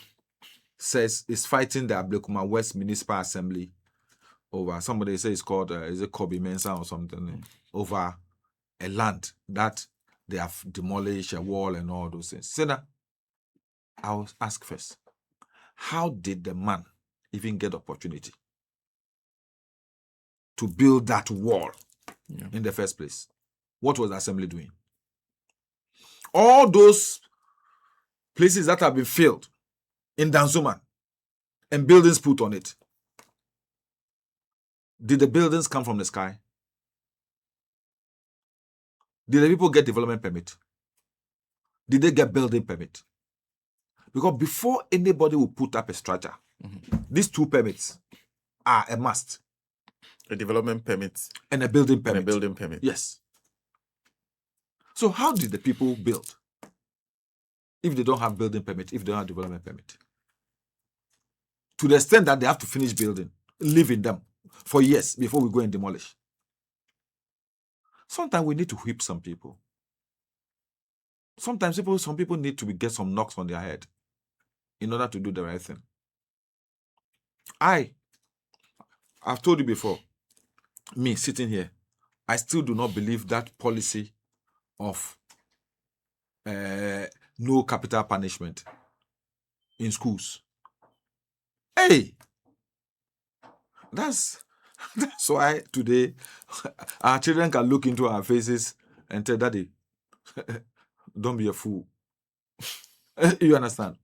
says is fighting the Ablekuma West Municipal Assembly over, somebody says it's called, is it Kobe Mensa or something, over a land that they have demolished, a wall and all those things. So now, I will ask first, how did the man even get opportunity to build that wall in the first place? What was the assembly doing? All those places that have been filled in Danzuman and buildings put on it. Did the buildings come from the sky? Did the people get development permit? Did they get building permit? Because before anybody will put up a structure, these two permits are a must. A development permit And a building and permit. a building permit. Yes. So how did the people build if they don't have building permit, if they don't have development permit? To the extent that they have to finish building, live in them for years before we go and demolish. Sometimes we need to whip some people. Sometimes some people need to get some knocks on their head in order to do the right thing. I've told you before, me sitting here, I still do not believe that policy of no capital punishment in schools. Hey, that's why today our children can look into our faces and tell Daddy, don't be a fool. You understand?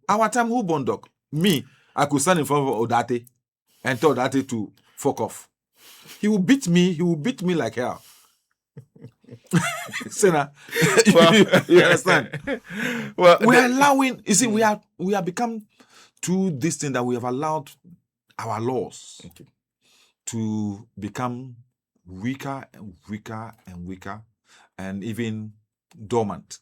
Our time, who born dog? Me, I could stand in front of Odate and tell Odate to fuck off. He will beat me. He will beat me like hell. Senna, you understand? Well, We are allowing. You see, we have become to this thing that we have allowed our laws to become weaker and weaker and weaker, and even dormant.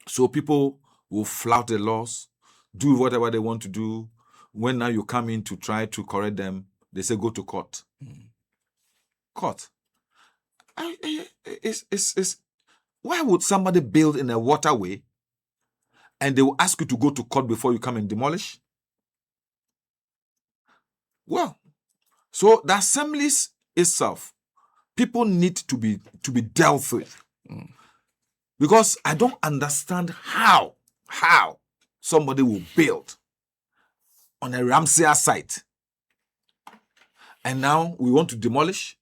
So people will flout the laws, do whatever they want to do. When now you come in to try to correct them, they say go to court. Court. Why would somebody build in a waterway and they will ask you to go to court before you come and demolish? Well, so the assemblies itself, people need to be dealt with. Because I don't understand how somebody will build on a Ramsey site and now we want to demolish.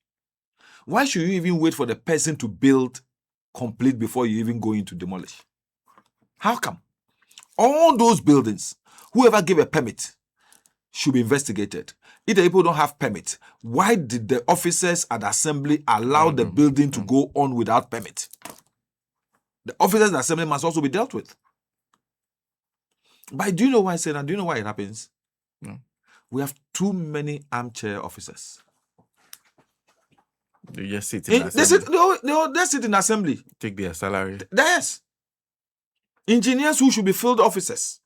Why should you even wait for the person to build complete before you even go into demolish? How come? All those buildings, whoever gave a permit should be investigated. If the people don't have permit, why did the officers at the assembly allow the building to go on without permit? The officers at the assembly must also be dealt with. But do you know why I say that? Do you know why it happens? No. We have too many armchair officers. They just sit in They sit in assembly. take their salary. Yes. Engineers who should be field officers,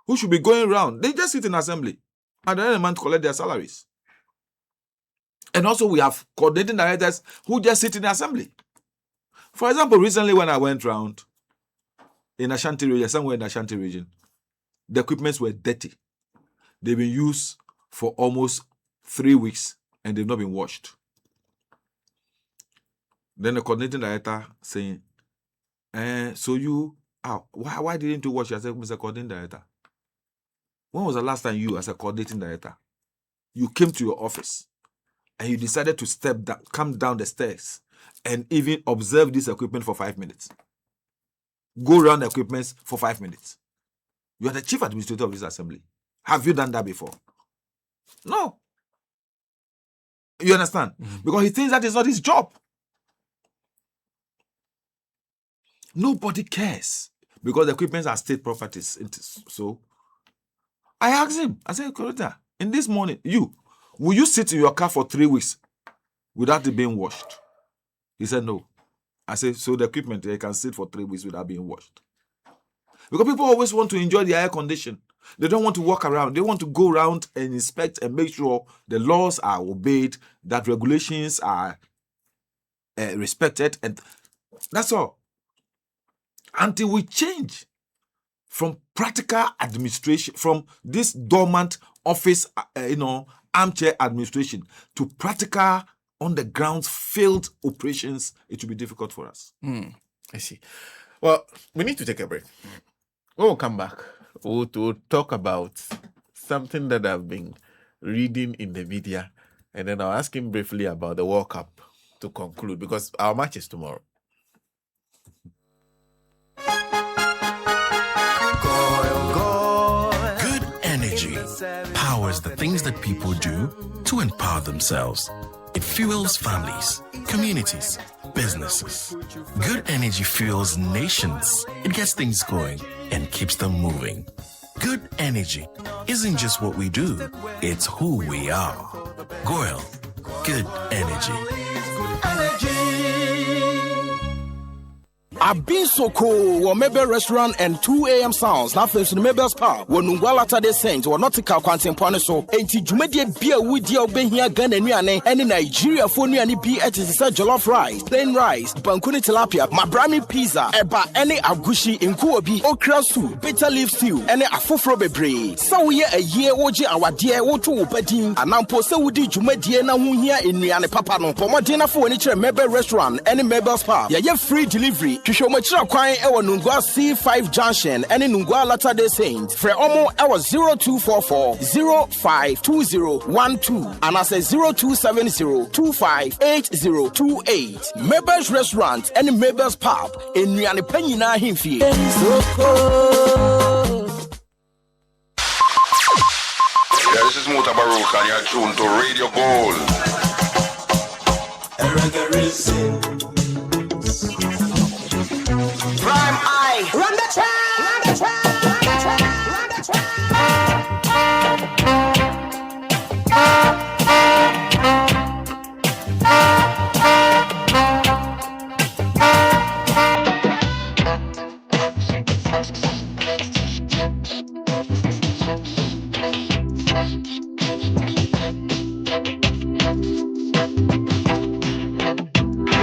who should be going around, they just sit in assembly. At the end of the month, collect their salaries. And also we have coordinating directors who just sit in the assembly. For example, recently when I went around in Ashanti region, somewhere in the Ashanti region, the equipments were dirty. They've been used for almost 3 weeks and they've not been washed. Then the coordinating director saying, so you, why didn't you wash? I said, Mr. Coordinating Director, when was the last time you, as a coordinating director, you came to your office and you decided to come down the stairs and even observe this equipment for 5 minutes? Go around the equipment for 5 minutes. You are the chief administrator of this assembly. Have you done that before? No. You understand? Because he thinks that is not his job. Nobody cares because the equipments are state properties. So I asked him, I said, Coretta, in this morning, will you sit in your car for 3 weeks without it being washed? He said, no. I said, so the equipment, they can sit for 3 weeks without being washed. Because people always want to enjoy the air condition. They don't want to walk around. They want to go around and inspect and make sure the laws are obeyed, that regulations are respected, and that's all. Until we change from practical administration, from this dormant office, armchair administration, to practical on the ground field operations, it will be difficult for us. I see. Well, we need to take a break. When we come back, we'll talk about something that I've been reading in the media, and then I'll ask him briefly about the World Cup to conclude, because our match is tomorrow. energy powers the things that people do to empower themselves. It fuels families, communities, businesses. Good energy fuels nations. It gets things going and keeps them moving. Good energy isn't just what we do, it's who we are. Goyle, good energy. I've been so cool. Well, Mabel Restaurant and 2 a.m. sounds. Now, first in Mabel's Pub. When Nungwala Tade Saint or Nautical Quantum Poniso. And Tijumedi beer with your Ben here, Gun and Niane, and in Nigeria for Niani be at his jollof rice, plain rice, Bankuni tilapia, Mabrami pizza, Eba, any agushi, in Kuobi, okra soup, bitter leaf stew, any afufro bebre. So we a year oji our dear Oto Bedin, and now Posa Woody Jumedi na here in Niane Papano. For more dinner for any Mabel Restaurant, any Mabel's Pub. Yeah, free delivery. Shomachira Kwai Ewa Nungwa C5 Junction and in Nungwa Latter-day Saint. For Omo Ewa 0244 052012 and I say 0270 258028. Mabel's Restaurant and Mabel's Pub in Niani Penina Himfi. Yeah, this is Muta Baruch and you're tuned to Radio Gold. Prime Eye. Run the track. Run the track. Run the track. Run the track.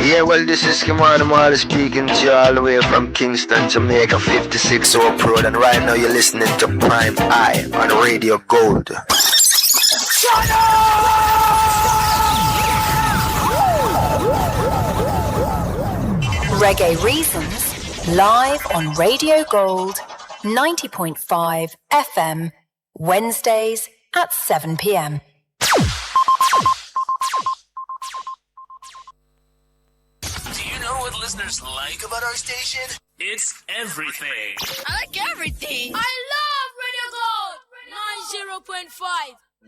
Yeah, well, this is Kimani Marley speaking to you all the way from Kingston, Jamaica, 56 Oak Road, and right now you're listening to Prime Eye on Radio Gold. Reggae Reasons, live on Radio Gold, 90.5 FM, Wednesdays at 7 p.m. What listeners like about our station? It's everything. I like everything. I love Radio Gold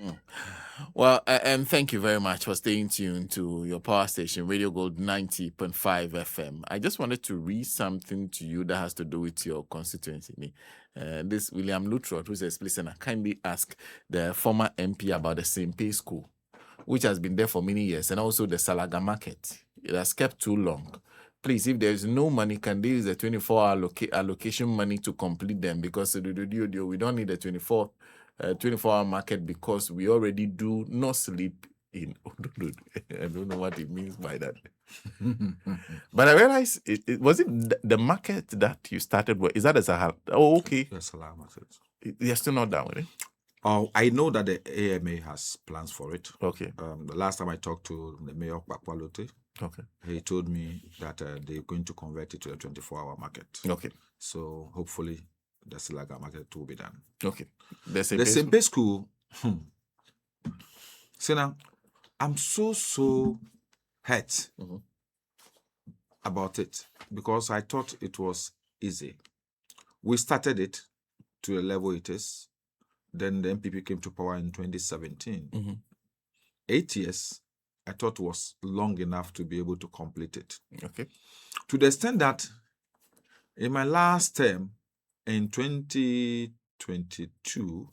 90.5. Well, and thank you very much for staying tuned to your power station, Radio Gold 90.5 FM. I just wanted to read something to you that has to do with your constituency. This William Lutrot, who says, listen, I kindly ask the former MP about the Sempe School, which has been there for many years, and also the Salaga Market. It has kept too long. Please, if there is no money, can they use the 24-hour allocation money to complete them? Because we don't need a 24-hour market because we already do not sleep in. I don't know what it means by that. But I realized, was it the market that you started with? Is that a Sahara? Oh, okay. Yes, Salah market. You're still not done with it? Oh, I know that the AMA has plans for it. Okay. The last time I talked to the mayor of Bakwalote, okay, he told me that they're going to convert it to a 24-hour market. Okay. So hopefully the Silaga market will be done. Okay. The Sempe School. See now, I'm so hurt about it because I thought it was easy. We started it to the level it is. Then the MPP came to power in 2017. 8 years, I thought was long enough to be able to complete it. Okay. To the extent that in my last term, in 2022,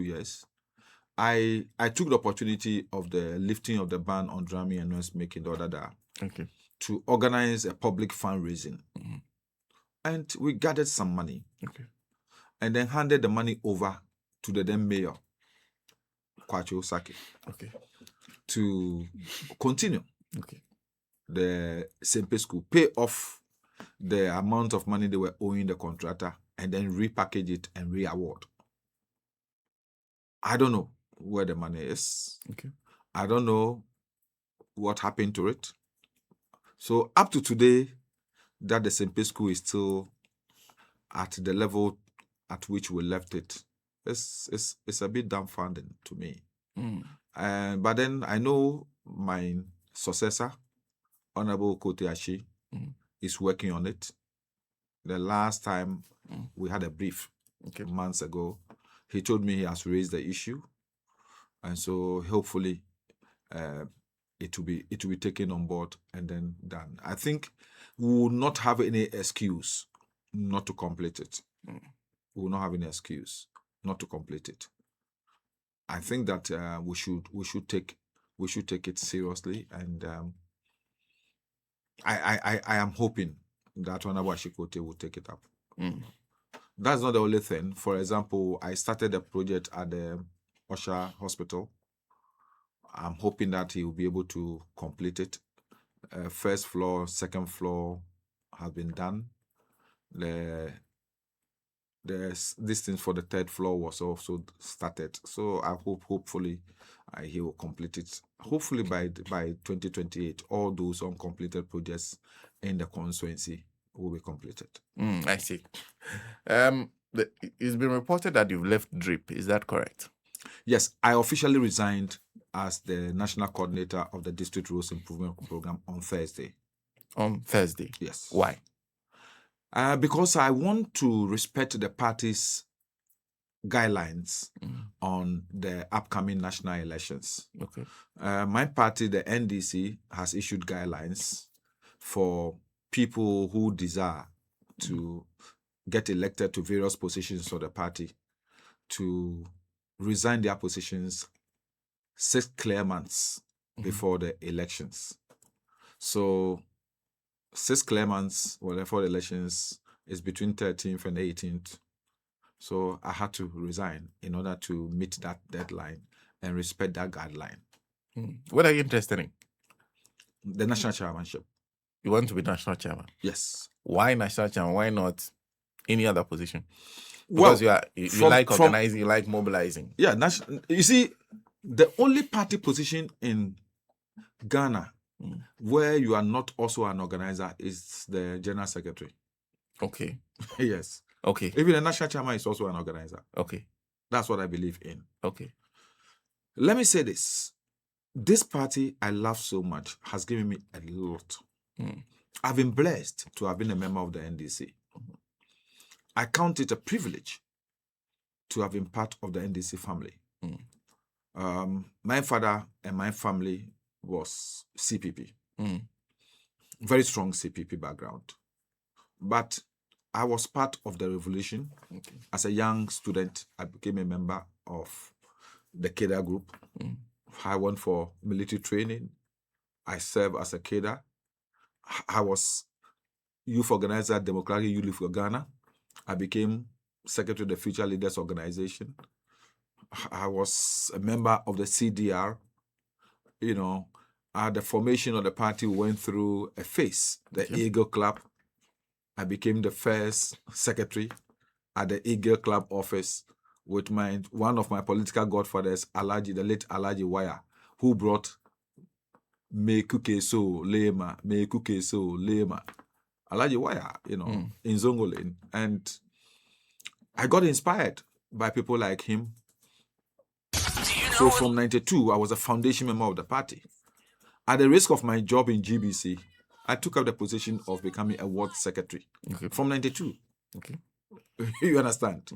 yes, I took the opportunity of the lifting of the ban on drumming and noise making the other day to organize a public fundraising. And we gathered some money. Okay. And then handed the money over to the then mayor, Kwachi Osaki, to continue the Sempe School, pay off the amount of money they were owing the contractor, and then repackage it and re-award. I don't know where the money is. Okay. I don't know what happened to it. So up to today, that the Sempe School is still at the level at which we left it. It's a bit dumbfounding to me. But then I know my successor, Honorable Koteashi, is working on it. The last time we had a brief months ago, He told me he has raised the issue, and so hopefully it will be taken on board and then done. I think we will not have any excuse not to complete it. We will not have any excuse not to complete it. I think that we should take it seriously, and I am hoping that Honorable Ashikote will take it up. That's not the only thing. For example, I started a project at the Osha Hospital. I'm hoping that he will be able to complete it. First floor, second floor have been done. This thing for the third floor was also started. So I hopefully he will complete it. Hopefully by 2028, all those uncompleted projects in the constituency will be completed. I see. It's been reported that you've left DRIP. Is that correct? Yes, I officially resigned as the national coordinator of the District Roads Improvement Program on Thursday. On Thursday? Yes. Why? Because I want to respect the party's guidelines on the upcoming national elections. Okay. My party, the NDC, has issued guidelines for people who desire to get elected to various positions of the party to resign their positions 6 clear months before the elections. So 6 clear months before the elections is between 13th and 18th. So I had to resign in order to meet that deadline and respect that guideline. What are you interested in? The national chairmanship. You want to be national chairman? Yes. Why national chairman? Why not any other position? Because you like organizing, you like mobilizing. Yeah, you see, the only party position in Ghana where you are not also an organizer is the general secretary. Okay. Yes. Okay. Even the national chairman is also an organizer. Okay. That's what I believe in. Okay. Let me say this. This party I love so much has given me a lot. I've been blessed to have been a member of the NDC. I count it a privilege to have been part of the NDC family. My father and my family was CPP. Very strong CPP background. But I was part of the revolution. As a young student, I became a member of the cadre group. I went for military training. I served as a cadre. I was youth organizer at Democratic Youth for Ghana. I became secretary of the Future Leaders Organization. I was a member of the CDR. You know, at the formation of the party, we went through a phase, the Eagle Club. I became the first secretary at the Eagle Club office with one of my political godfathers, the late Alhaji Waya, who brought Me Kuke So Lema, Alhaji Waya, in Zongolin. And I got inspired by people like him. So from 92, I was a foundation member of the party. At the risk of my job in GBC, I took up the position of becoming a ward secretary from 92. Okay. You understand?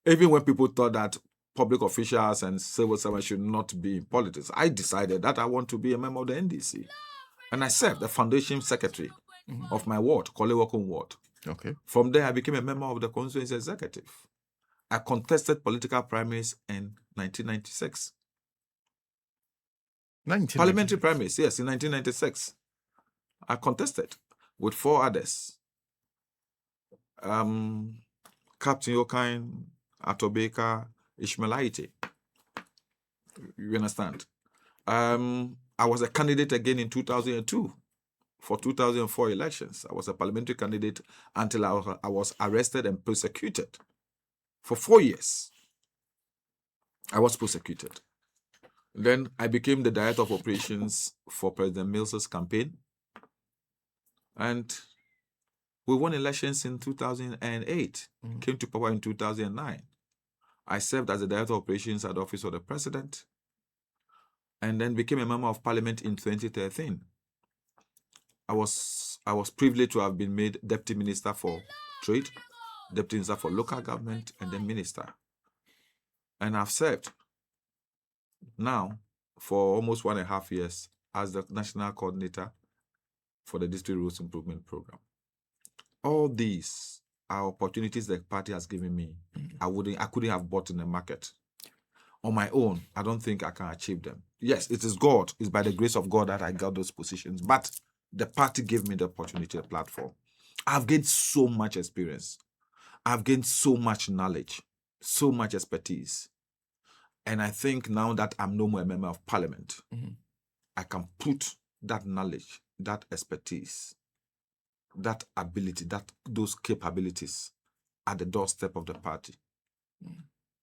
Even when people thought that public officials and civil servants should not be in politics, I decided that I want to be a member of the NDC. And I served the foundation secretary of my ward, Kolewokun ward. Okay. From there, I became a member of the constituency executive. I contested political primaries in 1996. Parliamentary primaries, yes, in 1996. I contested with 4 others. Captain Yokain, Atobeka, Ishmaelite. You understand? I was a candidate again in 2002 for 2004 elections. I was a parliamentary candidate until I was arrested and persecuted. For 4 years, I was persecuted. Then I became the director of operations for President Mills's campaign. And we won elections in 2008, came to power in 2009. I served as the director of operations at the office of the president, and then became a member of parliament in 2013. I was privileged to have been made deputy minister for trade, deputy minister for local government, and then minister. And I've served now for almost 1.5 years as the national coordinator for the District Roads Improvement Program. All these are opportunities the party has given me. I couldn't have bought in the market. On my own, I don't think I can achieve them. Yes, it is God. It's by the grace of God that I got those positions. But the party gave me the opportunity, the platform. I've gained so much experience. I've gained so much knowledge, so much expertise. And I think now that I'm no more a member of parliament, I can put that knowledge, that expertise, that ability, those capabilities at the doorstep of the party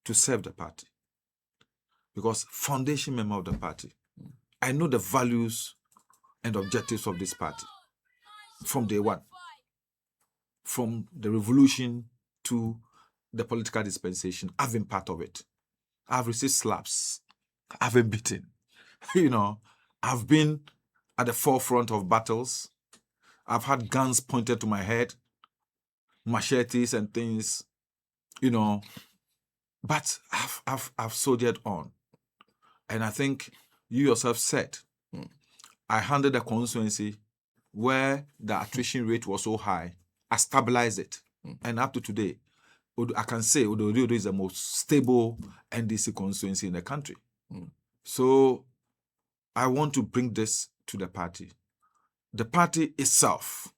to serve the party. Because foundation member of the party, I know the values and objectives of this party from day one. From the revolution to the political dispensation, I've been part of it. I've received slaps. I've been beaten. I've been at the forefront of battles. I've had guns pointed to my head, machetes and things, But I've soldiered on. And I think you yourself said, I handled a constituency where the attrition rate was so high. I stabilized it. And up to today, I can say Odo is the most stable NDC constituency in the country. So I want to bring this to the party. The party itself,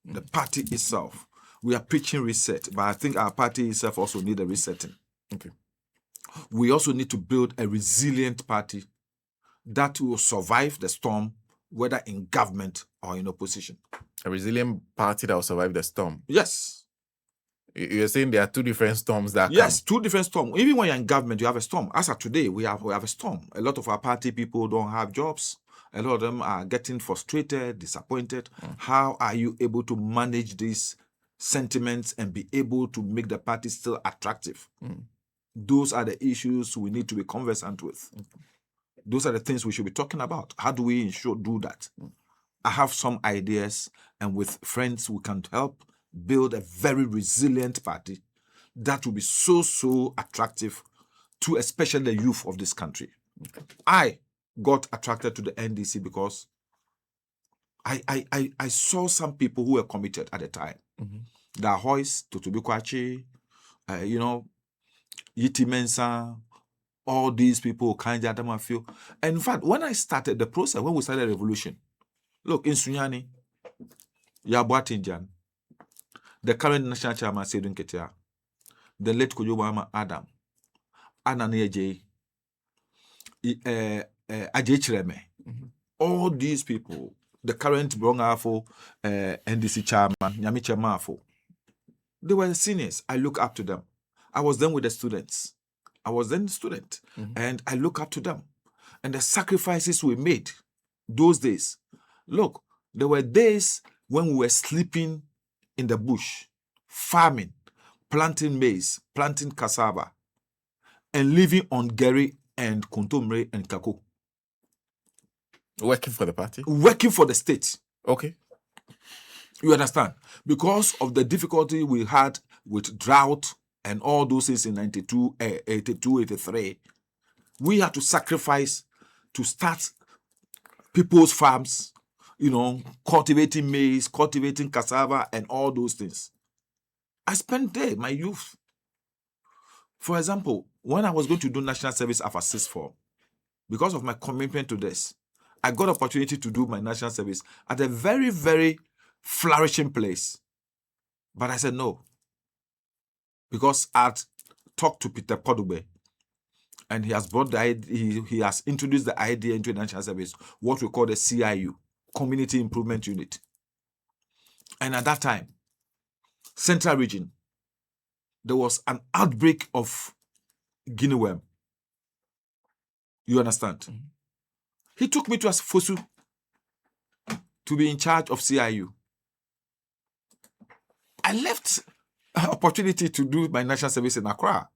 we are preaching reset, but I think our party itself also needs a resetting. Okay. We also need to build a resilient party that will survive the storm, whether in government or in opposition. A resilient party that will survive the storm. Yes. You're saying there are two different storms that Yes, two different storms. Even when you're in government, you have a storm. As of today, we have a storm. A lot of our party people don't have jobs. A lot of them are getting frustrated, disappointed. How are you able to manage these sentiments and be able to make the party still attractive? Those are the issues we need to be conversant with. Those are the things we should be talking about. How do we do that? I have some ideas, and with friends, we can help build a very resilient party that will be so attractive to especially the youth of this country. I got attracted to the NDC because I saw some people who were committed at the time. The Ahoys, Tutubi Kwachi, Yiti Mensah, all these people, Kanja Adamafio. And in fact, when I started the process, when we started the revolution, look, in Sunyani, Yabuatinjan, the current national chairman, Sedun Ketia, the late Kujubama Adam, Anani Ajay Chireme, all these people, the current Brongafo NDC chairman, Nyamiche Mafo, they were seniors. I look up to them. I was then with the students. I was then a student, and I look up to them. And the sacrifices we made those days. Look, there were days when we were sleeping in the bush, farming, planting maize, planting cassava, and living on Gary and Kuntumre and Kako. Working for the party? Working for the state. Okay. You understand? Because of the difficulty we had with drought and all those things in 92, 82, 83, we had to sacrifice to start people's farms, cultivating maize, cultivating cassava, and all those things. I spent there, my youth. For example, when I was going to do national service after 6-4, because of my commitment to this, I got opportunity to do my national service at a very, very flourishing place. But I said no. Because I'd talked to Peter Podube, and he has brought the idea, he has introduced the idea into the national service, what we call the CIU, Community Improvement Unit. And at that time, Central Region, there was an outbreak of guinea worm. You understand? He took me to Fosu to be in charge of CIU. I left an opportunity to do my national service in Accra.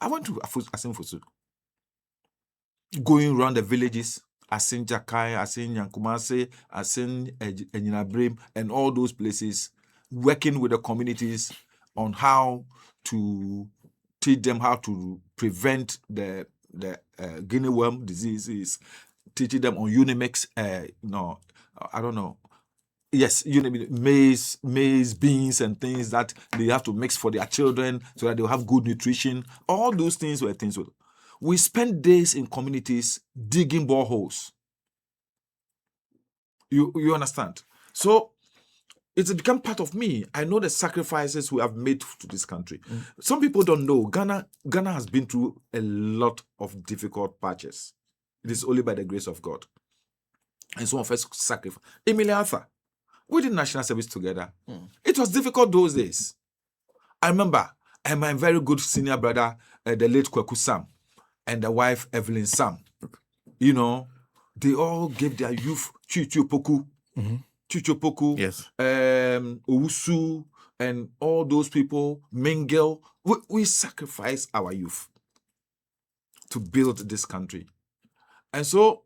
I went to Asin Fosu. Going around the villages, Asin Jakai, Asin Yankumase, Asin Enyinabrem, and all those places, working with the communities on how to teach them how to prevent the the guinea worm diseases, teaching them on Unimix, I don't know. Yes, maize, beans, and things that they have to mix for their children so that they'll have good nutrition. All those things were things. We spent days in communities digging boreholes. You understand? So it's become part of me. I know the sacrifices we have made to this country. Some people don't know. Ghana has been through a lot of difficult patches. It is only by the grace of God. And some of us sacrifice. Emily Arthur, we did national service together. It was difficult those days. I remember my very good senior brother, the late Kweku Sam, and the wife Evelyn Sam. You know, they all gave their youth Chichopoku, Yes. Owusu, and all those people, Mengel. We sacrificed our youth to build this country. And so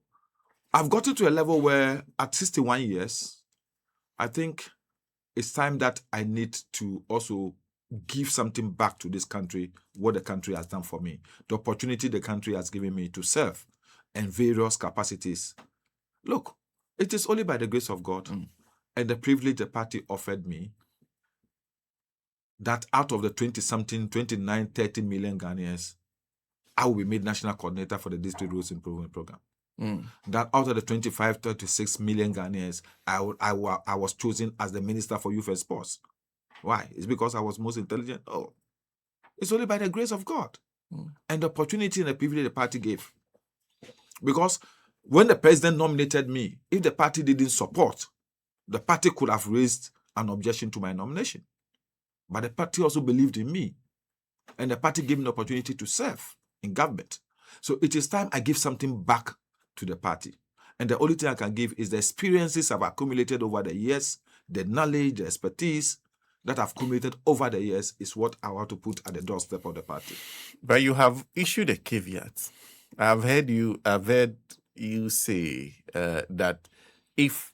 I've gotten to a level where at 61 years, I think it's time that I need to also give something back to this country, what the country has done for me, the opportunity the country has given me to serve in various capacities. Look, it is only by the grace of God and the privilege the party offered me that out of the 29, 30 million Ghanaians, I will be made national coordinator for the District Roads Improvement Program. That out of the 25, 36 million Ghanaians, I was chosen as the Minister for Youth and Sports. Why? It's because I was most intelligent? Oh, it's only by the grace of God and the opportunity and the privilege the party gave. Because when the president nominated me, if the party didn't support, the party could have raised an objection to my nomination. But the party also believed in me. And the party gave me the opportunity to serve in government. So it is time I give something back to the party. And the only thing I can give is the experiences I've accumulated over the years, the knowledge, the expertise that I've accumulated over the years is what I want to put at the doorstep of the party. But you have issued a caveat. I've heard you say that if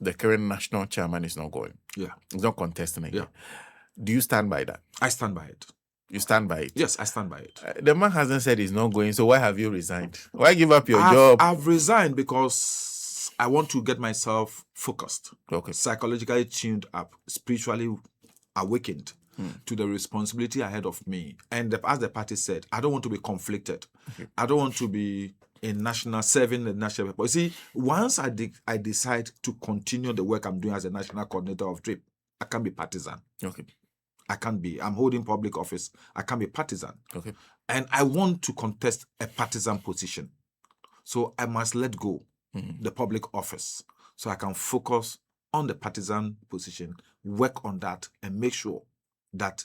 the current national chairman is not going, he's not contesting again. Do you stand by that? I stand by it. You stand by it? Yes, I stand by it. The man hasn't said he's not going, so why have you resigned? Why give up your job? I've resigned because I want to get myself focused, psychologically tuned up, spiritually awakened to the responsibility ahead of me. And as the party said, I don't want to be conflicted. I don't want to be serving the national people. You see, once I decide to continue the work I'm doing as a national coordinator of DRIP, I can't be partisan. I can't be. I'm holding public office. I can't be partisan. And I want to contest a partisan position. So I must let go the public office so I can focus on the partisan position, work on that, and make sure that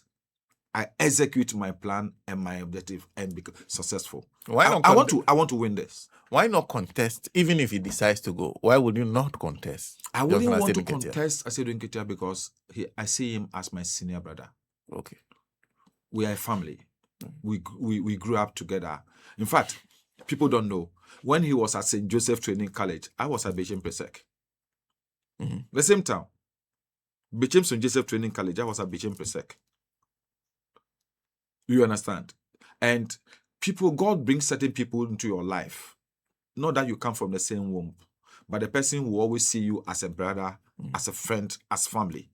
I execute my plan and my objective and be successful. I want to win this. Why not contest, even if he decides to go? Why would you not contest? I wouldn't want to contest Edwin Nii Lante because I see him as my senior brother. We are a family. We grew up together. In fact, people don't know. When he was at St. Joseph Training College, I was at Bechem Presec. The same time. Bechem St. Joseph Training College, I was at Bechem Presec. You understand? And God brings certain people into your life. Not that you come from the same womb, but the person will always see you as a brother, as a friend, as family.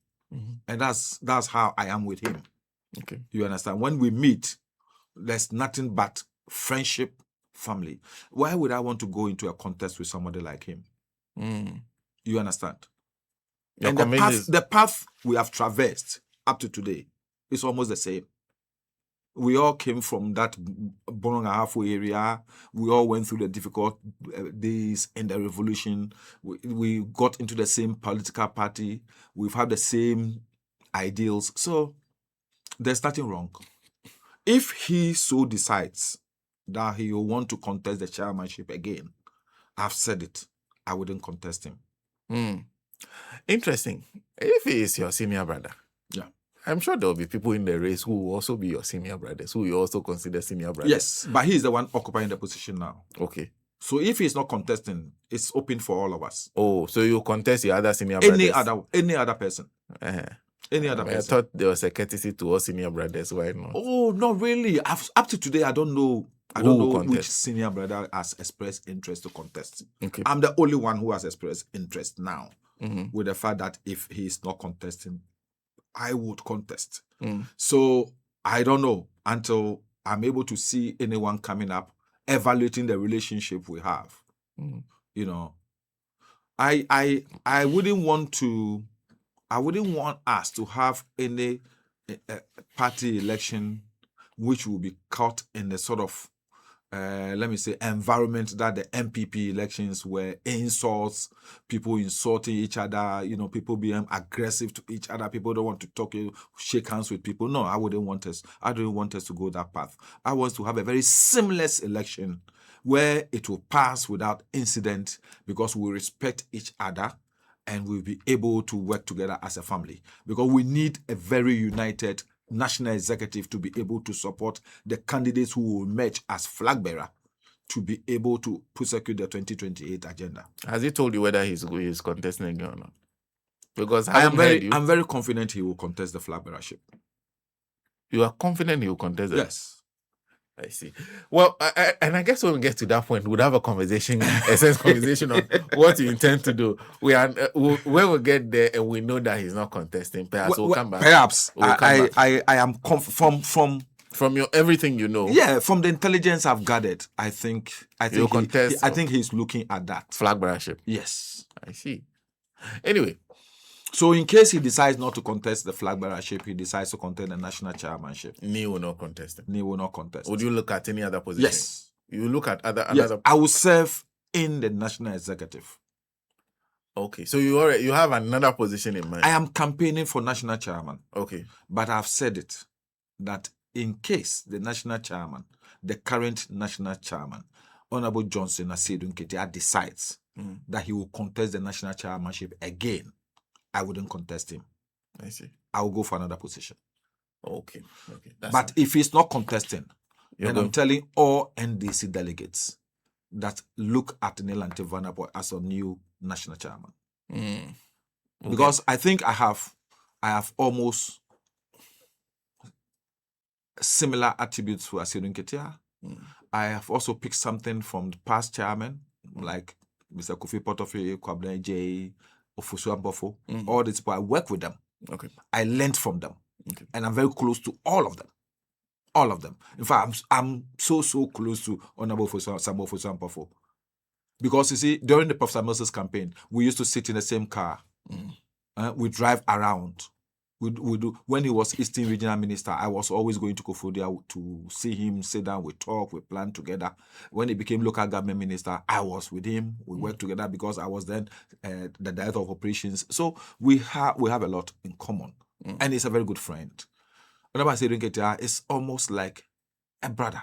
And that's how I am with him. You understand? When we meet, there's nothing but friendship, family. Why would I want to go into a contest with somebody like him? You understand? And the path we have traversed up to today is almost the same. We all came from that Bononga area. We all went through the difficult days in the revolution. We got into the same political party. We've had the same ideals. So there's nothing wrong. If he so decides that he will want to contest the chairmanship again, I've said it, I wouldn't contest him. Interesting. If he is your senior brother, I'm sure there will be people in the race who will also be your senior brothers, who you also consider senior brothers. Yes, but he's the one occupying the position now. So if he's not contesting, it's open for all of us. Oh, so you contest your other senior brothers? Any other person. Any other person. I thought there was a courtesy to all senior brothers. Why not? Oh, not really. Up to today, I don't know I Who don't will know which contest? senior brother has expressed interest to contest. Okay. I'm the only one who has expressed interest now, Mhm. with the fact that if he's not contesting, I would contest. Mm. So I don't know until I'm able to see anyone coming up, evaluating the relationship we have. Mm. You know, I wouldn't want us to have any party election which will be caught in the sort of let me say environment that the MPP elections were insults, people insulting each other, people being aggressive to each other, people don't want to talk, shake hands with people. No, I don't want us to go that path. I want to have a very seamless election where it will pass without incident because we respect each other and we'll be able to work together as a family, because we need a very united national executive to be able to support the candidates who will emerge as flag bearer to be able to prosecute the 2028 agenda. Has he told you whether he's contesting again or not? Because I'm very confident he will contest the flag bearership. You are confident he will contest it? Yes. I see. Well, I guess when we get to that point, we'll have a conversation, a sense conversation on what you intend to do. When we get there and we know that he's not contesting, perhaps we'll come back. Perhaps We'll come back. I am from your everything you know. Yeah, from the intelligence I've gathered, I think he's looking at that flag bearership. Yes, I see. Anyway. So in case he decides not to contest the flag bearership, he decides to contest the national chairmanship. Nii will not contest it. Nii will not contest. Would you look at any other position? Yes. You look at other. Yes, I will serve in the national executive. Okay, so you have another position in mind. I am campaigning for national chairman. Okay. But I've said it, that in case the national chairman, the current national chairman, Honorable Johnson Asiedu Nketia, decides that he will contest the national chairmanship again, I wouldn't contest him. I see. I will go for another position. Okay. But if he's not contesting, then I'm telling all NDC delegates that look at Nii Lante Vanderpuye as a new national chairman. Okay. Because I think I have almost similar attributes to Asiedu Nketia. I have also picked something from the past chairman, like Mr. Kofi Portofie, Kwabena J, Ofosu Ambofo, all these people. I work with them. Okay. I learned from them. Okay. And I'm very close to all of them. All of them. In fact, I'm so close to Honorable Ofosu Ambofo. Because you see, during the Professor Moses campaign, we used to sit in the same car. We drive around. We do. When he was Eastern Regional Minister, I was always going to Kofodia to see him, sit down, we talk, we plan together. When he became local government minister, I was with him. We worked together because I was then the director of operations. So we have a lot in common. And he's a very good friend. Whenever I say Nketia, it's almost like a brother.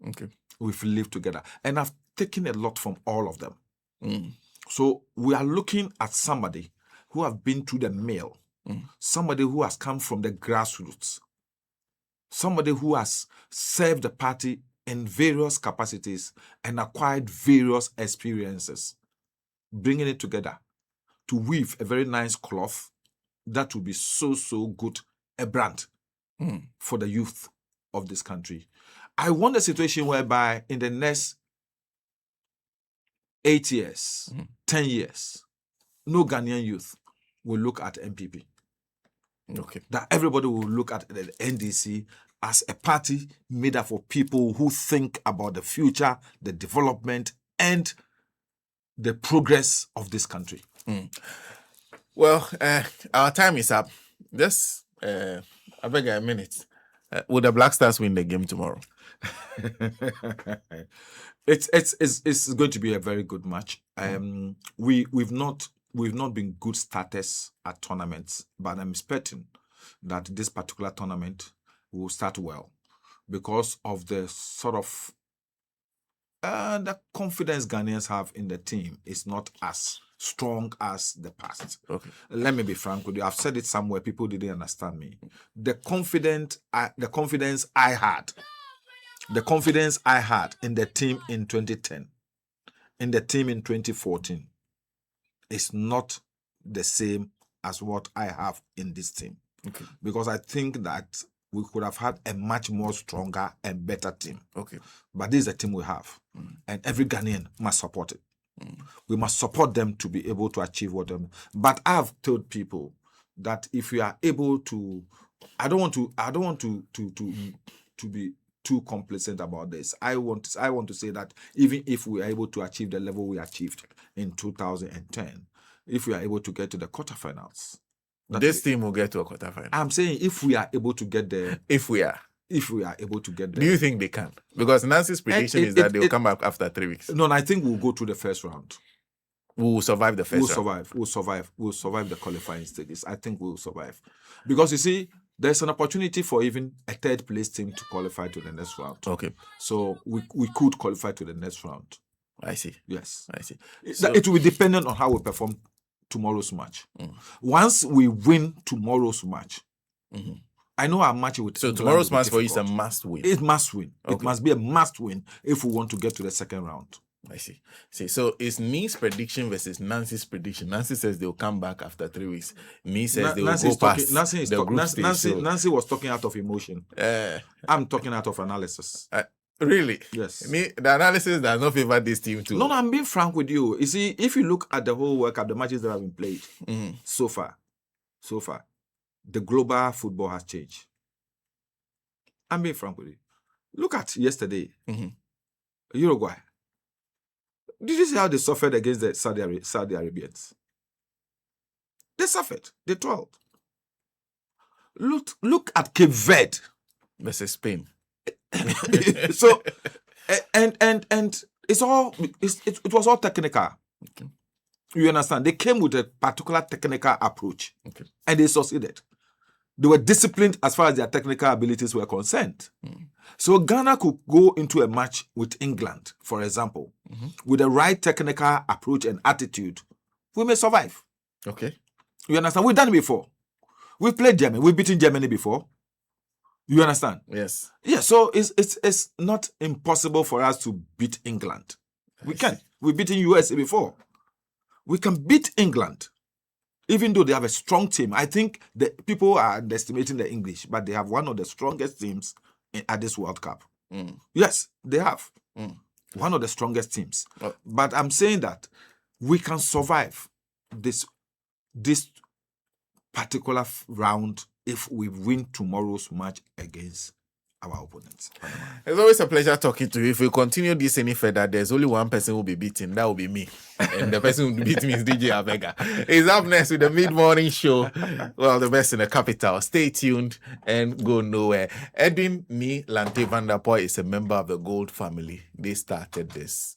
Okay. We've lived together. And I've taken a lot from all of them. So we are looking at somebody who have been through the mill. Somebody who has come from the grassroots, somebody who has served the party in various capacities and acquired various experiences, bringing it together to weave a very nice cloth that will be so good, a brand for the youth of this country. I want a situation whereby in the next 8 years, 10 years, no Ghanaian youth will look at MPP. Okay. That everybody will look at the NDC as a party made up of people who think about the future, the development, and the progress of this country. Well, our time is up. Just, I beg a minute. Will the Black Stars win the game tomorrow? It's going to be a very good match. We've not been good starters at tournaments, but I'm expecting that this particular tournament will start well because of the sort of the confidence Ghanaians have in the team is not as strong as the past. Okay. Let me be frank with you. I've said it somewhere. People didn't understand me. The confidence I had in the team in 2010, in the team in 2014, is not the same as what I have in this team. Okay. Because I think that we could have had a much more stronger and better team. Okay. But this is the team we have. And every Ghanaian must support it. We must support them to be able to achieve what them. But I've told people that if we are able to, I don't want to be too complacent about this. I want to say that even if we are able to achieve the level we achieved in 2010, if we are able to get to the quarterfinals, this team will get to a quarterfinal. I'm saying if we are able to get there, if we are able to get there. Do you think they can? Because Nancy's prediction is that they'll come back after 3 weeks. No, I think we'll go to the first round. We'll survive the first round. We'll survive the qualifying stages. I think we'll survive. Because you see, there's an opportunity for even a third place team to qualify to the next round. Okay. So we could qualify to the next round. I see. Yes. I see. So, it will be dependent on how we perform tomorrow's match. Once we win tomorrow's match, I know our match with. So tomorrow's match for you is a must win. It must win. Okay. It must be a must win if we want to get to the second round. I see. So it's Nii's prediction versus Nancy's prediction. Nancy says they'll come back after 3 weeks. Nii says they will go past the group stage. Nancy was talking out of emotion. I'm talking out of analysis. Really? Yes. The analysis does not favor this team too. No, I'm being frank with you. You see, if you look at the whole work of the matches that have been played so far, the global football has changed. I'm being frank with you. Look at yesterday, Uruguay. Did you see how they suffered against the Saudi Arabians? They suffered. They toiled. Look at Cape Verde versus Spain. So, and it was all technical. Okay. You understand? They came with a particular technical approach, okay, and they succeeded. They were disciplined as far as their technical abilities were concerned. So Ghana could go into a match with England, for example, with the right technical approach and attitude. We may survive. Okay. You understand? We've done it before. We've played Germany. We've beaten Germany before. You understand? Yes. Yeah, so it's not impossible for us to beat England. We can. We've beaten USA before. We can beat England. Even though they have a strong team. I think the people are underestimating the English, but they have one of the strongest teams at this World Cup. Yes, they have. One of the strongest teams. But I'm saying that we can survive this particular round if we win tomorrow's match against our opponents. It's always a pleasure talking to you. If we continue this any further, there's only one person who will be beaten. That will be me. And the person who will beat me is DJ Avega. He's up next with the mid-morning show. Well, the best in the capital. Stay tuned and go nowhere. Edwin Nii Lante Vanderpuye is a member of the Gold family. They started this.